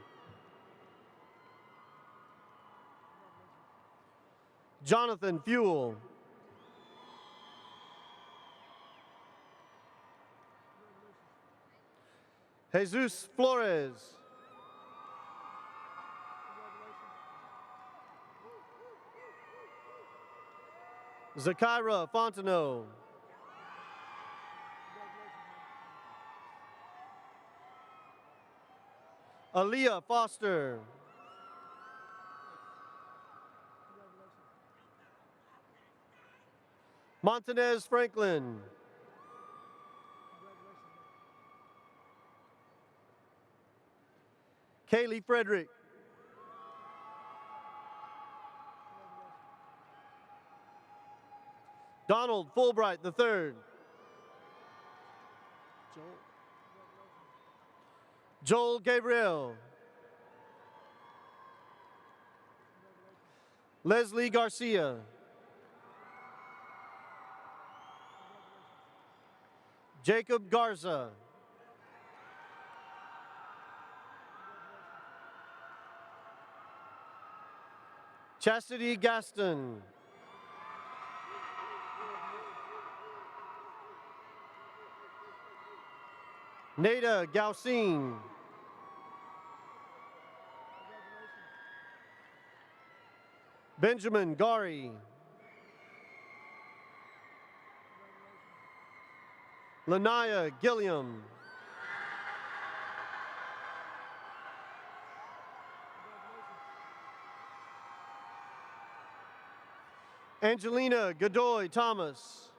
Jonathan Fuel. Jesus Flores. Zakira Fontenot. Aaliyah Foster. Montanez Franklin. Kaylee Frederick. Donald Fulbright III. Joel Gabriel. Leslie Garcia. Jacob Garza. Chastity Gaston. Nada Gausin. Benjamin Gari. Lanaya Gilliam. Angelina Godoy Thomas.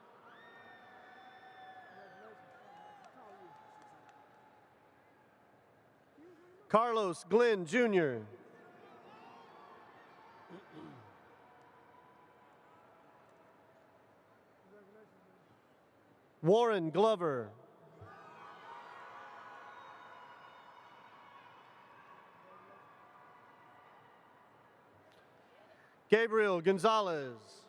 Carlos Glenn Jr. Warren Glover. Gabriel Gonzalez.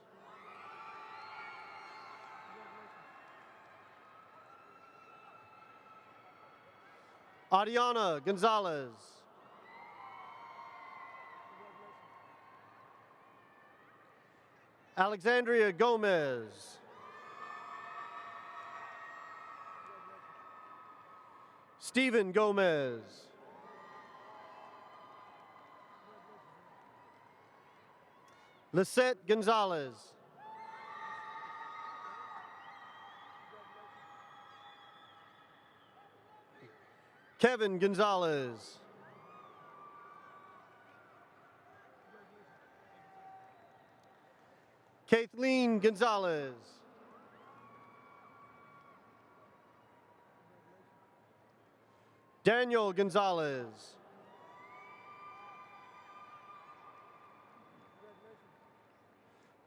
Adiana Gonzalez. Alexandria Gomez. Stephen Gomez. Lisette Gonzalez. Kevin Gonzalez. Kathleen Gonzalez. Daniel Gonzalez.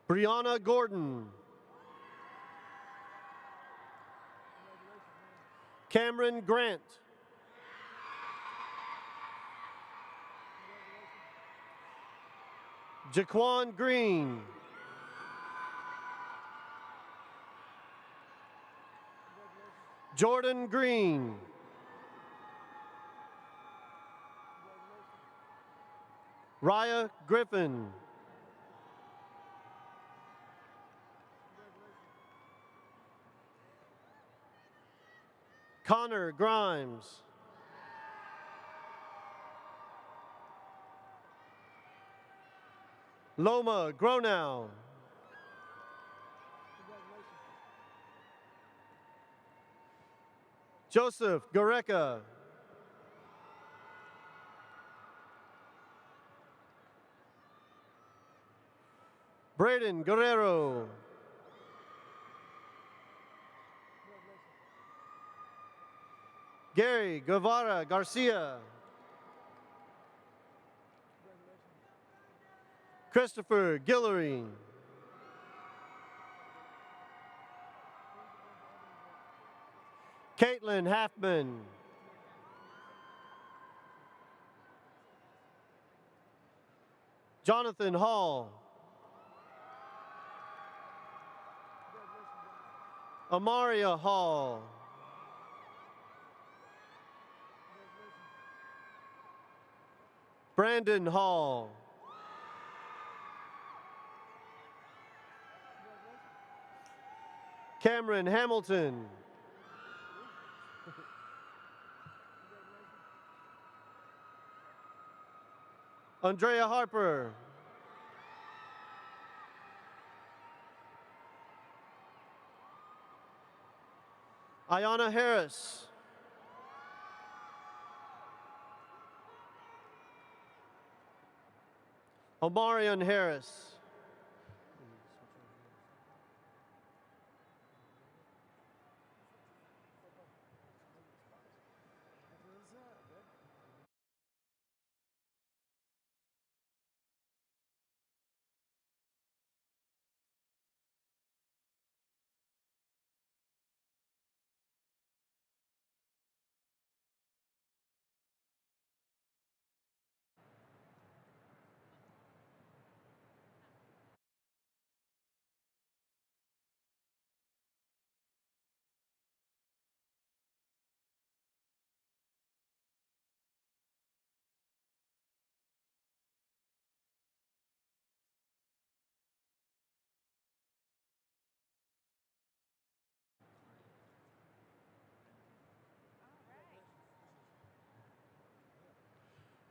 Brianna Gordon. Cameron Grant. Jaquan Green. Jordan Green. Raya Griffin. Connor Grimes. Loma Gronow. Joseph Gareka. Braden Guerrero. Gary Guevara Garcia. Christopher Guillory. Caitlin Halfman. Jonathan Hall. Amaria Hall. Brandon Hall. Cameron Hamilton. Andrea Harper. Ayana Harris. Omarion Harris.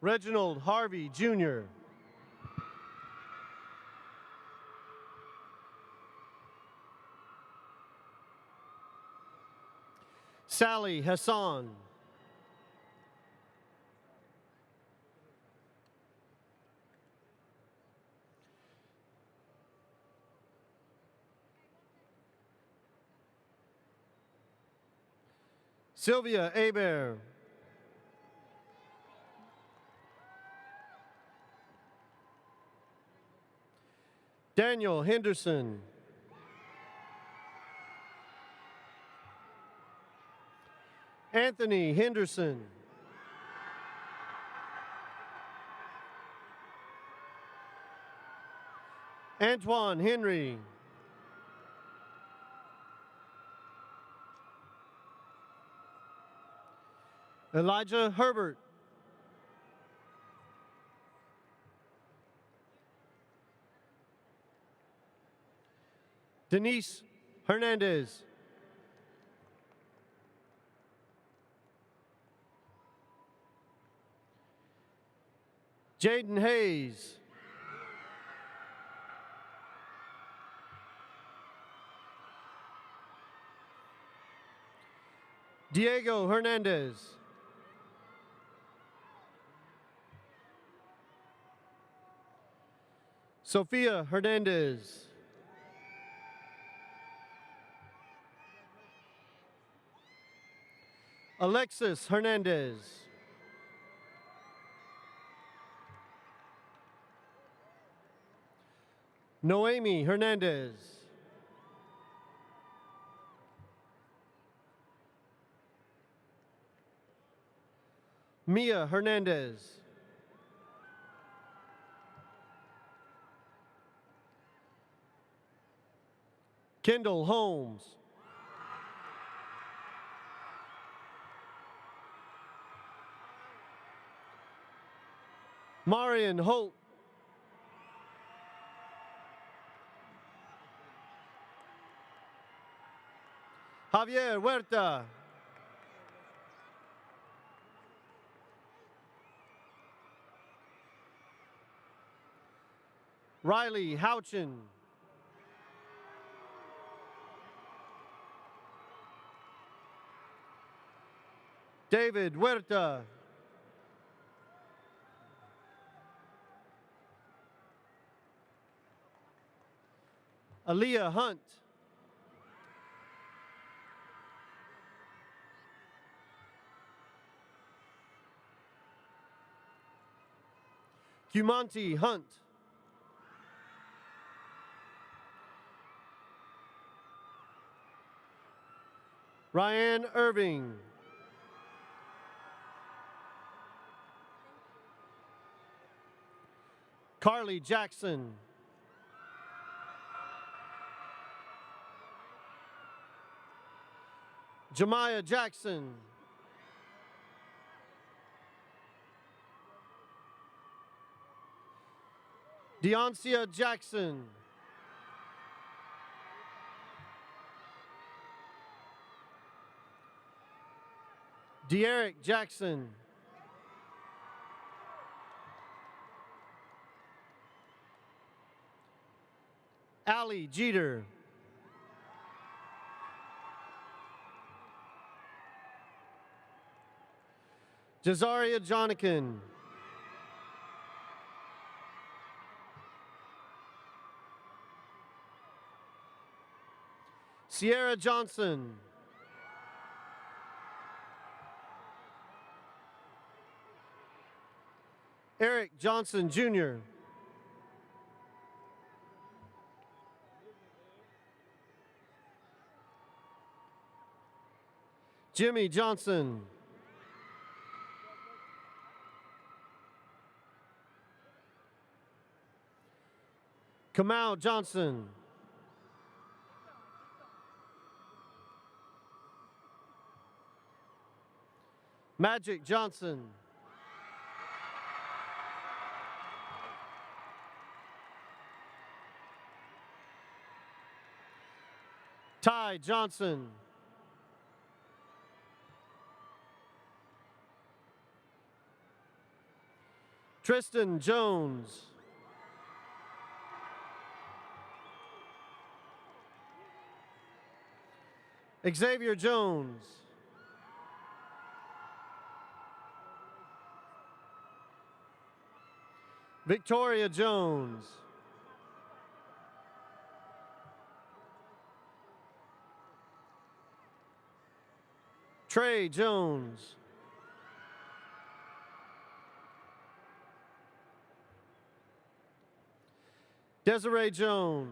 Reginald Harvey, Jr. Sally Hassan. Sylvia Aber. Daniel Henderson. Anthony Henderson. Antoine Henry. Elijah Herbert. Denise Hernandez. Jaden Hayes. Diego Hernandez. Sofia Hernandez. Alexis Hernandez. Noemi Hernandez. Mia Hernandez. Kendall Holmes. Marion Holt. Javier Huerta. Riley Houchin. David Huerta. Aaliyah Hunt. Cumanti Hunt. Ryan Irving. Carly Jackson. Jemiah Jackson. Deoncia Jackson. De'Eric Jackson. Allie Jeter. Jazaria Jonikin. Sierra Johnson. Eric Johnson, Jr. Jimmy Johnson. Kamau Johnson. Magic Johnson. Ty Johnson. Tristan Jones. Xavier Jones. Victoria Jones. Trey Jones. Desiree Jones.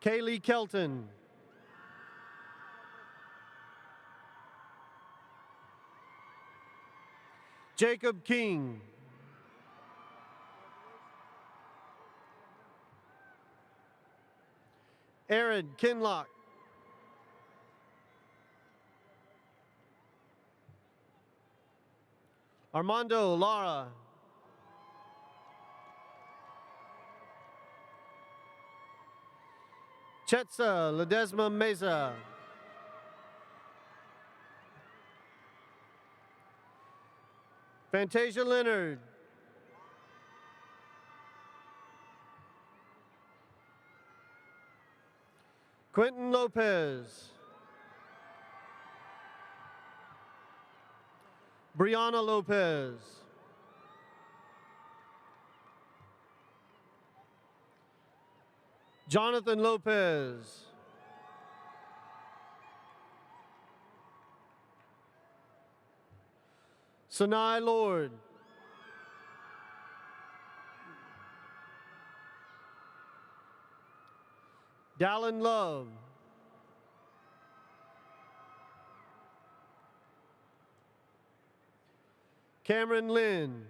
Kaylee Kelton. Jacob King. Aaron Kinlock. Armando Lara. Chetza Ledesma Meza. Fantasia Leonard. Quentin Lopez. Brianna Lopez. Jonathan Lopez. Sanai Lord. Dallin Love. Cameron Lynn.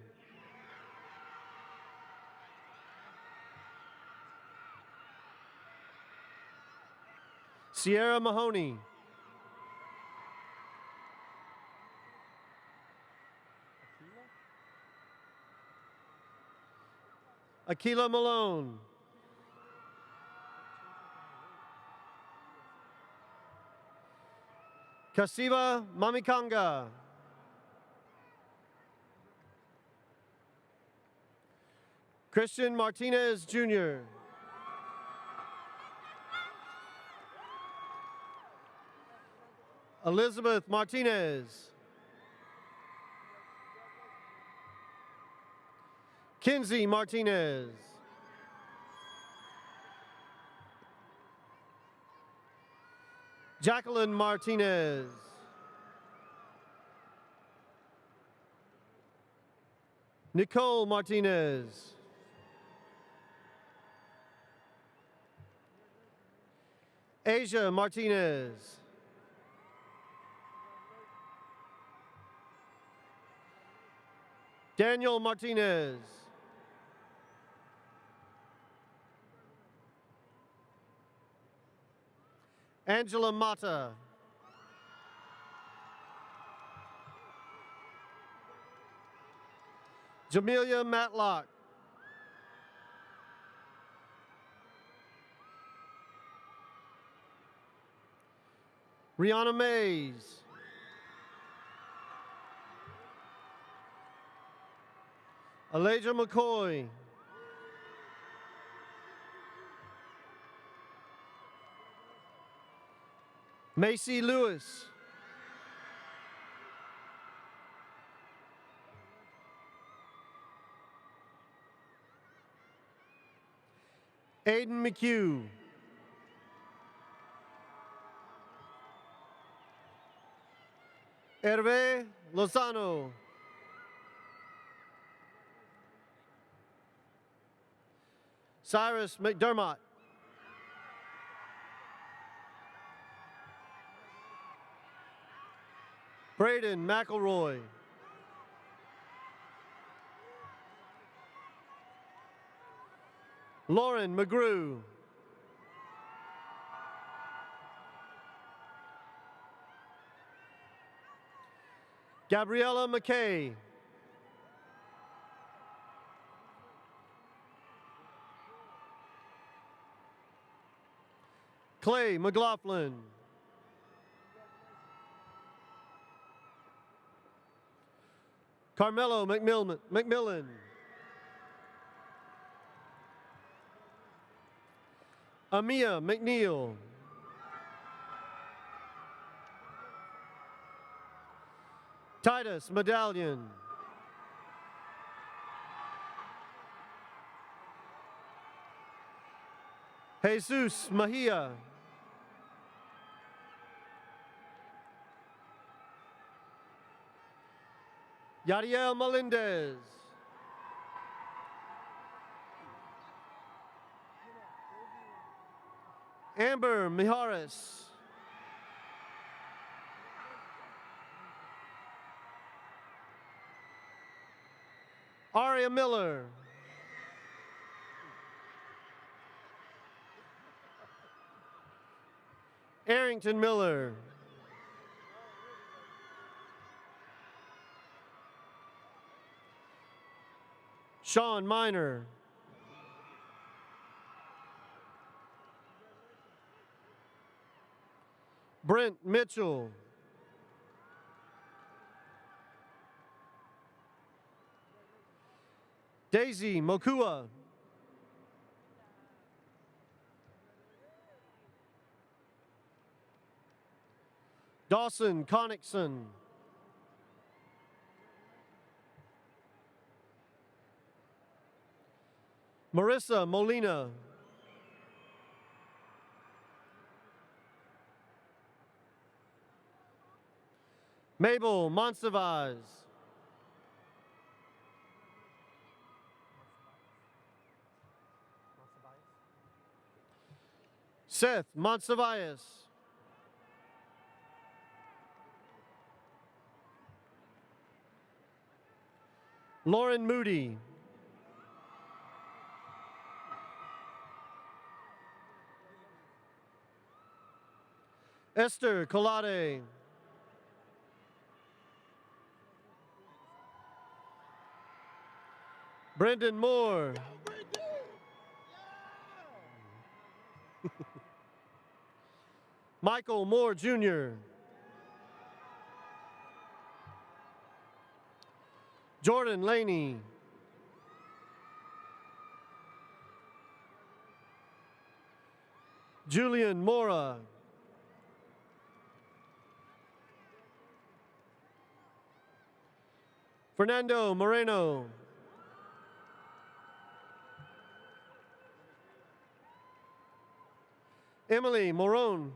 Sierra Mahoney. Akila Malone. Kasiva Mamikanga. Christian Martinez, Jr. Elizabeth Martinez. Kinsey Martinez. Jacqueline Martinez. Nicole Martinez. Asia Martinez. Daniel Martinez. Angela Mata. Jamelia Matlock. Rihanna Mays. Elijah McCoy. Macy Lewis. Aiden McHugh. Hervé Lozano. Cyrus McDermott. Braden McElroy. Lauren McGrew. Gabriella McKay. Clay McLaughlin. Carmelo McMillan. Amia McNeil. Titus Medallion. Jesus Mejia. Yadiel Melendez. Amber Mijares. Aria Miller. Arrington Miller. Sean Miner. Brent Mitchell. Daisy Mokua. Dawson Connickson. Marissa Molina. Mabel Monsivaz. Seth Monsivias. Lauren Moody. Esther Colade. Brendan Moore. Michael Moore Jr. Jordan Laney. Julian Mora. Fernando Moreno. Emily Morone.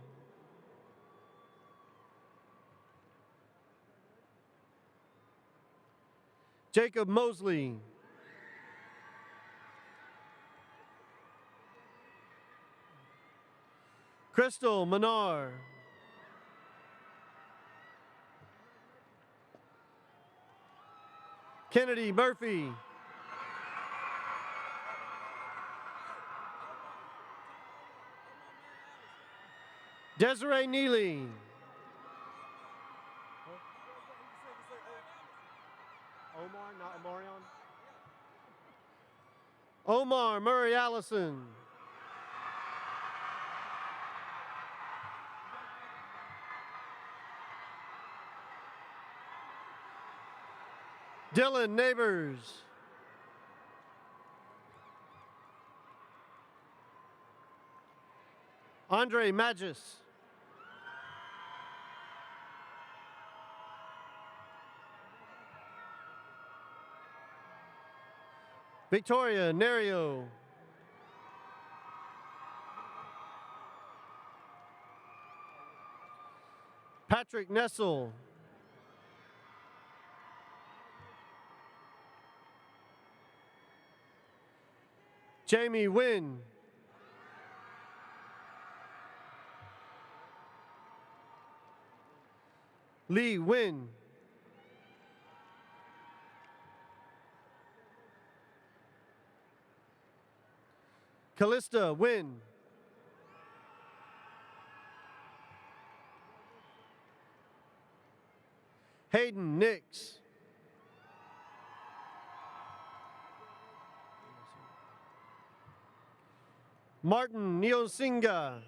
Jacob Mosley. Crystal Manar. Kennedy Murphy. Desiree Neely. Omar, not Omarion. Omar Murray Allison. Dylan Neighbors. Andre Magis. Victoria Nerio. Patrick Nessel. Jamie Wynn. Lee Wynn. Callista Wynn. Hayden Nix. Martin Niosinga.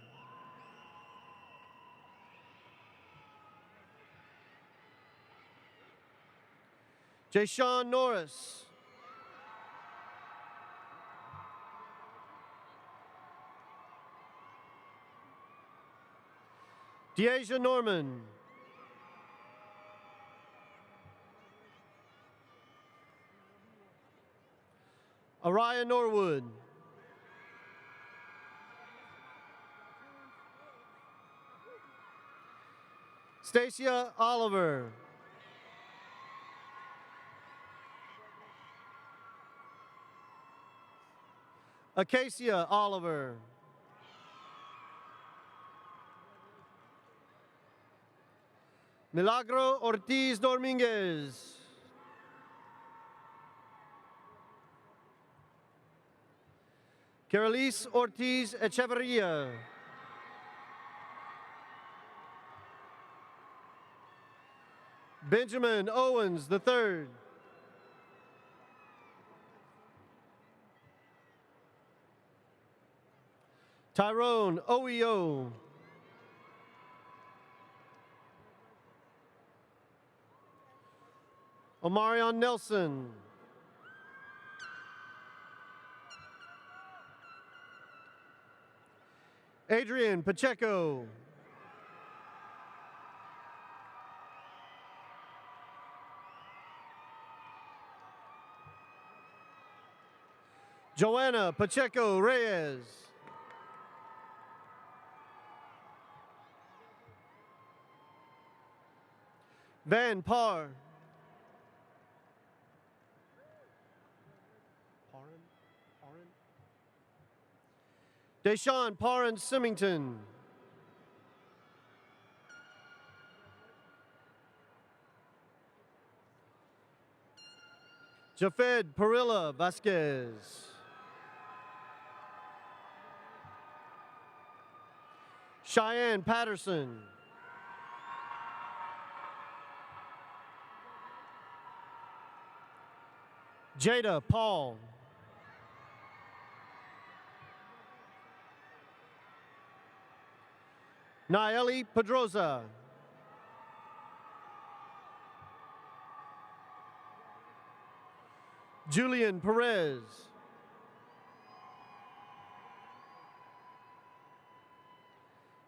Jayshawn Norris. Deasia Norman. Araya Norwood. Stacia Oliver. Acacia Oliver. Milagro Ortiz Dominguez. Carolise Ortiz Echeverria. Benjamin Owens III. Tyrone Oeo. Omarion Nelson. Adrian Pacheco. Joanna Pacheco Reyes. Van Parr. Deshaun Parran Symington. Jafed Perilla Vasquez. Cheyenne Patterson. Jada Paul. Naeli Pedroza. Julian Perez.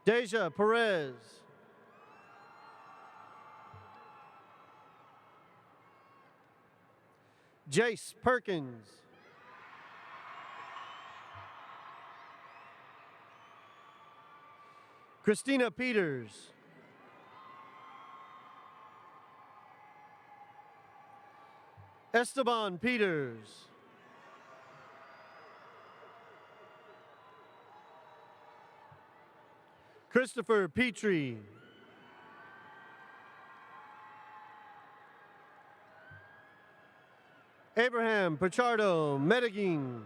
Deja Perez. Jace Perkins. Christina Peters. Esteban Peters. Christopher Petrie. Abraham Pichardo Medellin.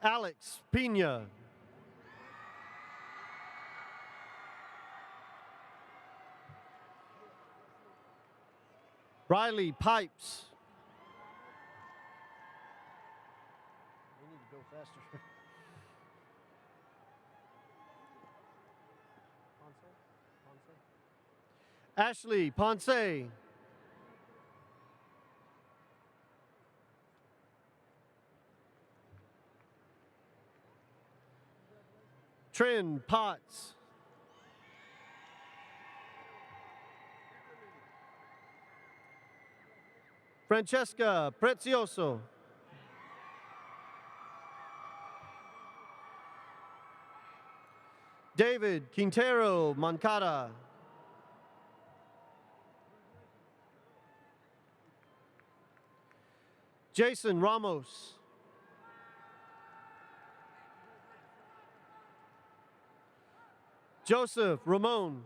Alex Pina. Riley Pipes. We need to go faster. Ashley Ponce. Trin Potts. Francesca Prezioso. David Quintero Moncada. Jason Ramos. Joseph Ramon.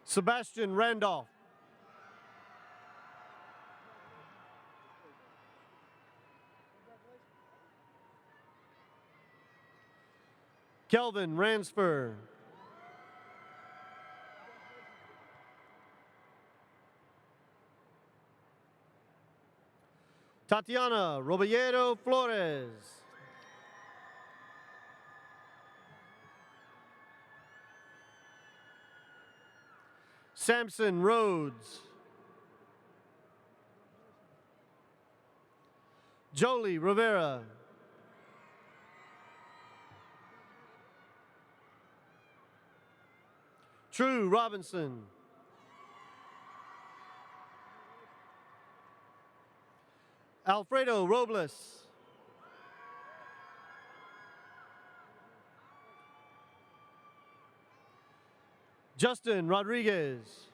Sebastian Randolph. Kelvin Ransford. Tatiana Robillero Flores. Samson Rhodes. Jolie Rivera. True Robinson. Alfredo Robles. Justin Rodriguez.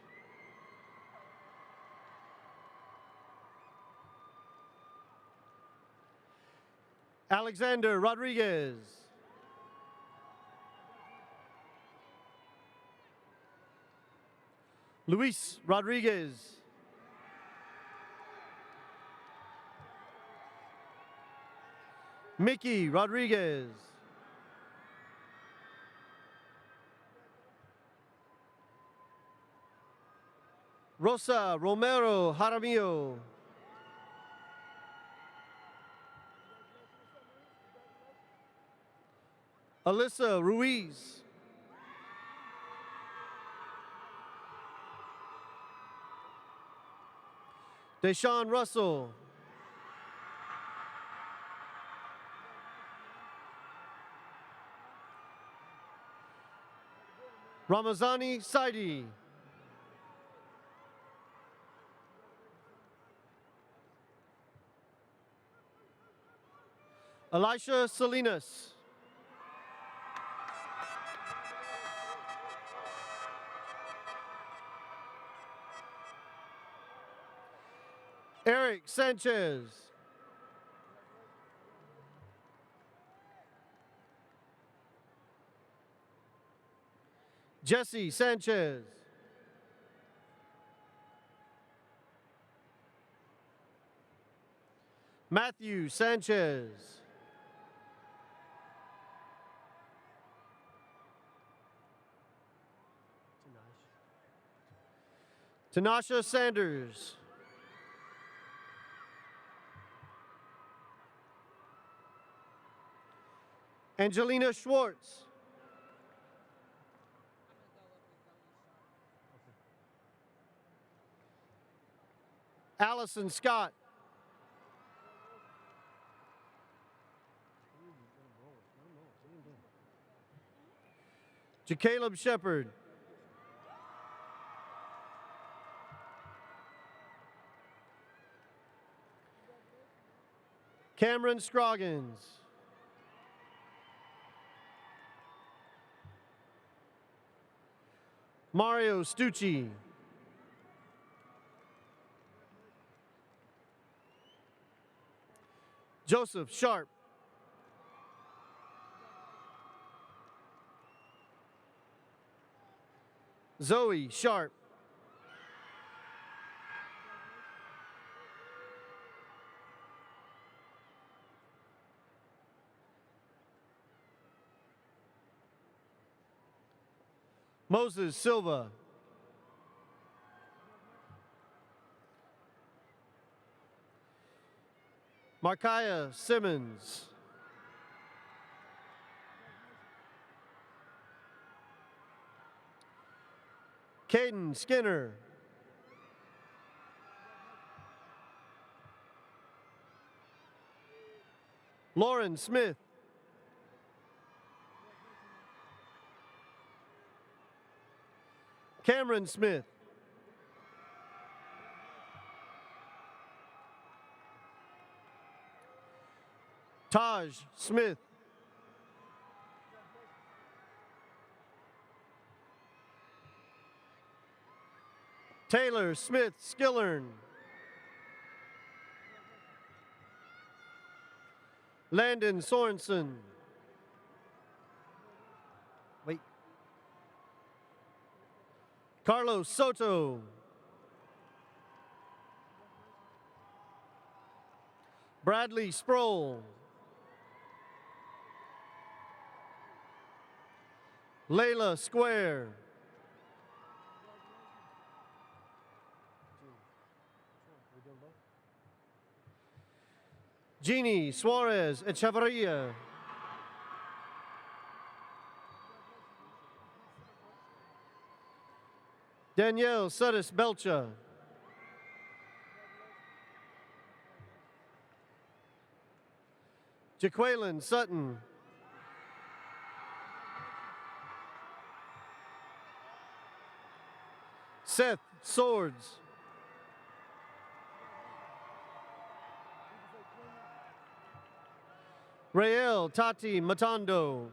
Alexander Rodriguez. Luis Rodriguez. Mickey Rodriguez. Rosa Romero Jaramillo. Alyssa Ruiz. Deshaun Russell. Ramazani Saidi. Elisha Salinas. Eric Sanchez. Jesse Sanchez. Matthew Sanchez. Tanasha Sanders. Angelina Schwartz. Allison Scott. Jacaleb Shepard. Cameron Scroggins. Mario Stucci. Joseph Sharp. Zoe Sharp. Moses Silva. Markiah Simmons. Caden Skinner. Lauren Smith. Cameron Smith. Taj Smith. Taylor Smith Skillern. Landon Sorensen. Wait. Carlos Soto. Bradley Sproul. Layla Square. Jeannie Suarez Echevarria. Danielle Sudis Belcha. Jaqueline Sutton. Seth Swords. Rael Tati Matando.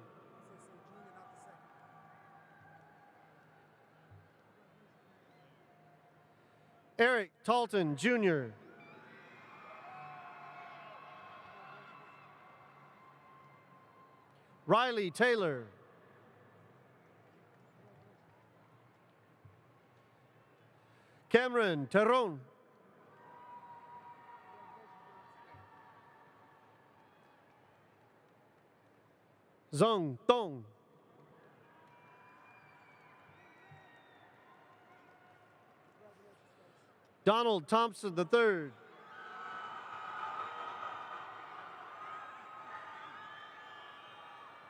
Eric Talton Jr. Riley Taylor. Cameron Terron. Zong Tong. Donald Thompson III.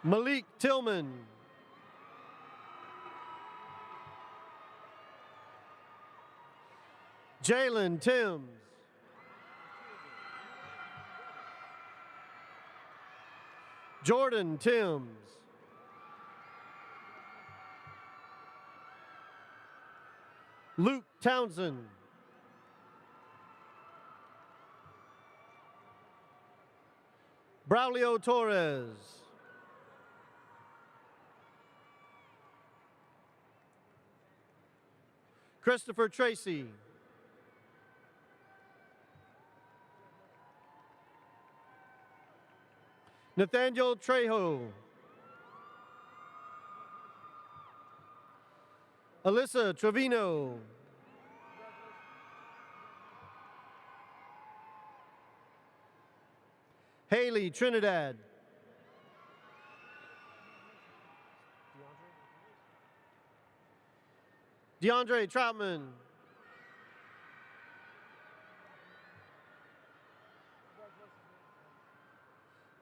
Malik Tillman. Jalen Timms. Jordan Timms. Luke Townsend. Braulio Torres. Christopher Tracy. Nathaniel Trejo. Alyssa Trevino. Haley Trinidad. DeAndre Troutman.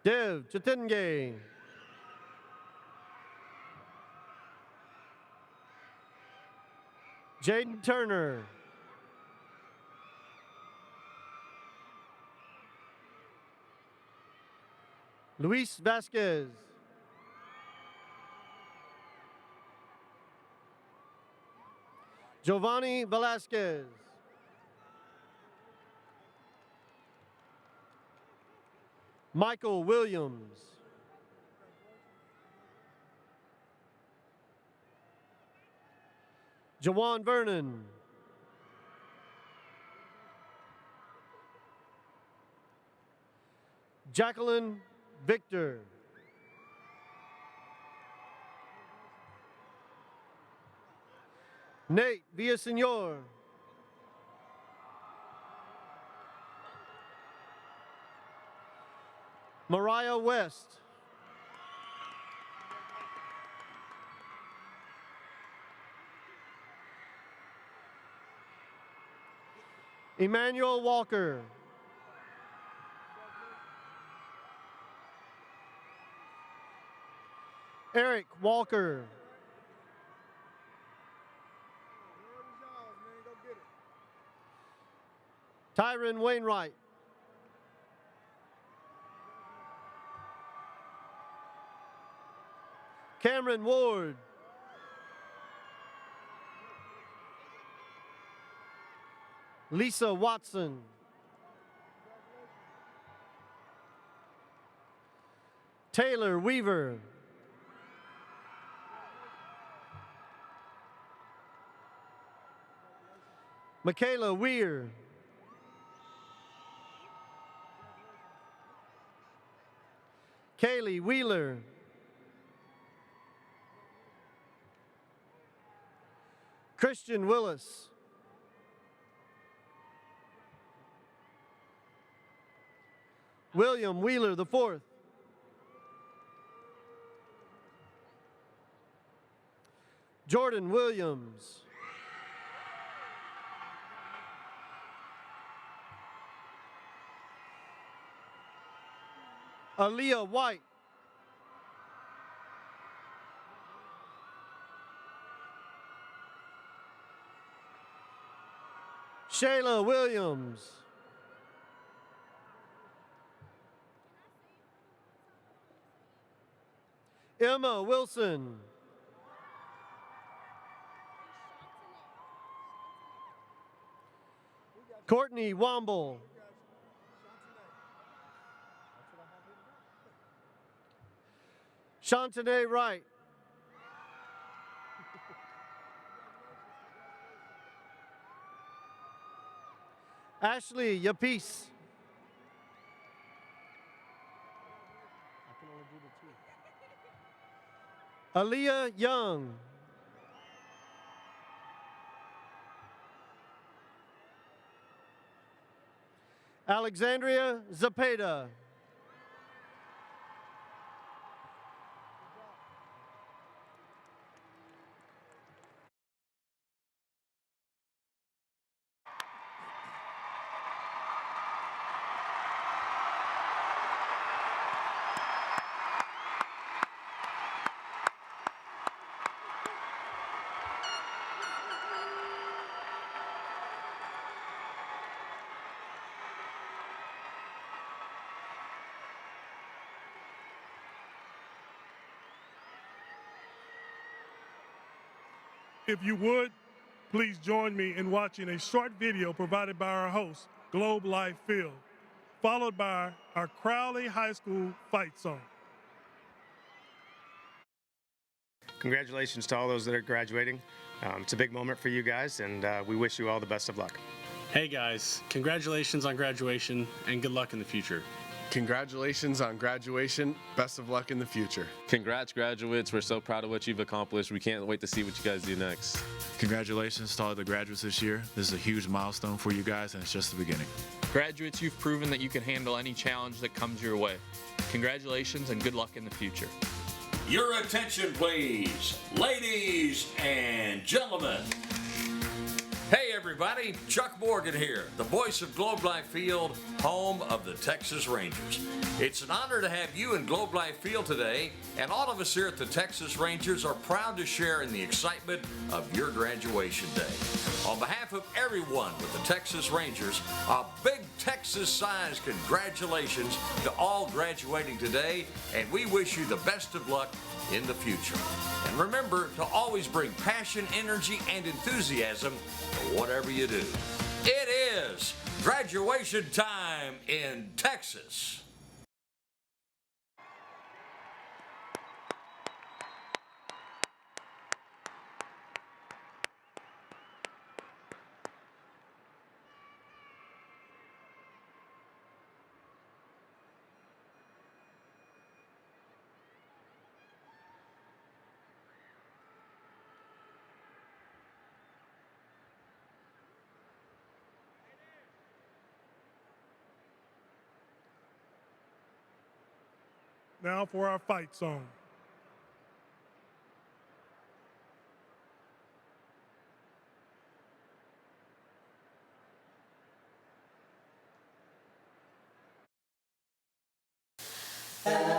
Dev Chatenge. Jaden Turner. Luis Vasquez. Giovanni Velasquez. Michael Williams. Jawan Vernon. Jacqueline Victor. Nate Villaseñor. Mariah West. Emmanuel Walker. Eric Walker. Tyron Wainwright. Cameron Ward. Lisa Watson. Taylor Weaver. Michaela Weir. Kaylee Wheeler. Christian Willis. William Wheeler IV. Jordan Williams. Aaliyah White. Shayla Williams. Emma Wilson. Courtney Womble. Shantanae Wright. Ashley Yapis. Aaliyah Young. Alexandria Zapata. If you would, please join me in watching a short video provided by our host, Globe Life Field, followed by our Crowley High School fight song. Congratulations to all those that are graduating. It's a big moment for you guys, and we wish you all the best of luck. Hey guys, congratulations on graduation and good luck in the future. Congratulations on graduation. Best of luck in the future. Congrats, graduates. We're so proud of what you've accomplished. We can't wait to see what you guys do next. Congratulations to all the graduates this year. This is a huge milestone for you guys, and it's just the beginning. Graduates, you've proven that you can handle any challenge that comes your way. Congratulations and good luck in the future. Your attention, please, ladies and gentlemen. Hey everybody, Chuck Morgan here, the voice of Globe Life Field, home of the Texas Rangers. It's an honor to have you in Globe Life Field today, and all of us here at the Texas Rangers are proud to share in the excitement of your graduation day. On behalf of everyone with the Texas Rangers, a big Texas-sized congratulations to all graduating today, and we wish you the best of luck in the future. And remember to always bring passion, energy, and enthusiasm to whatever you do. It is graduation time in Texas. Now for our fight song. And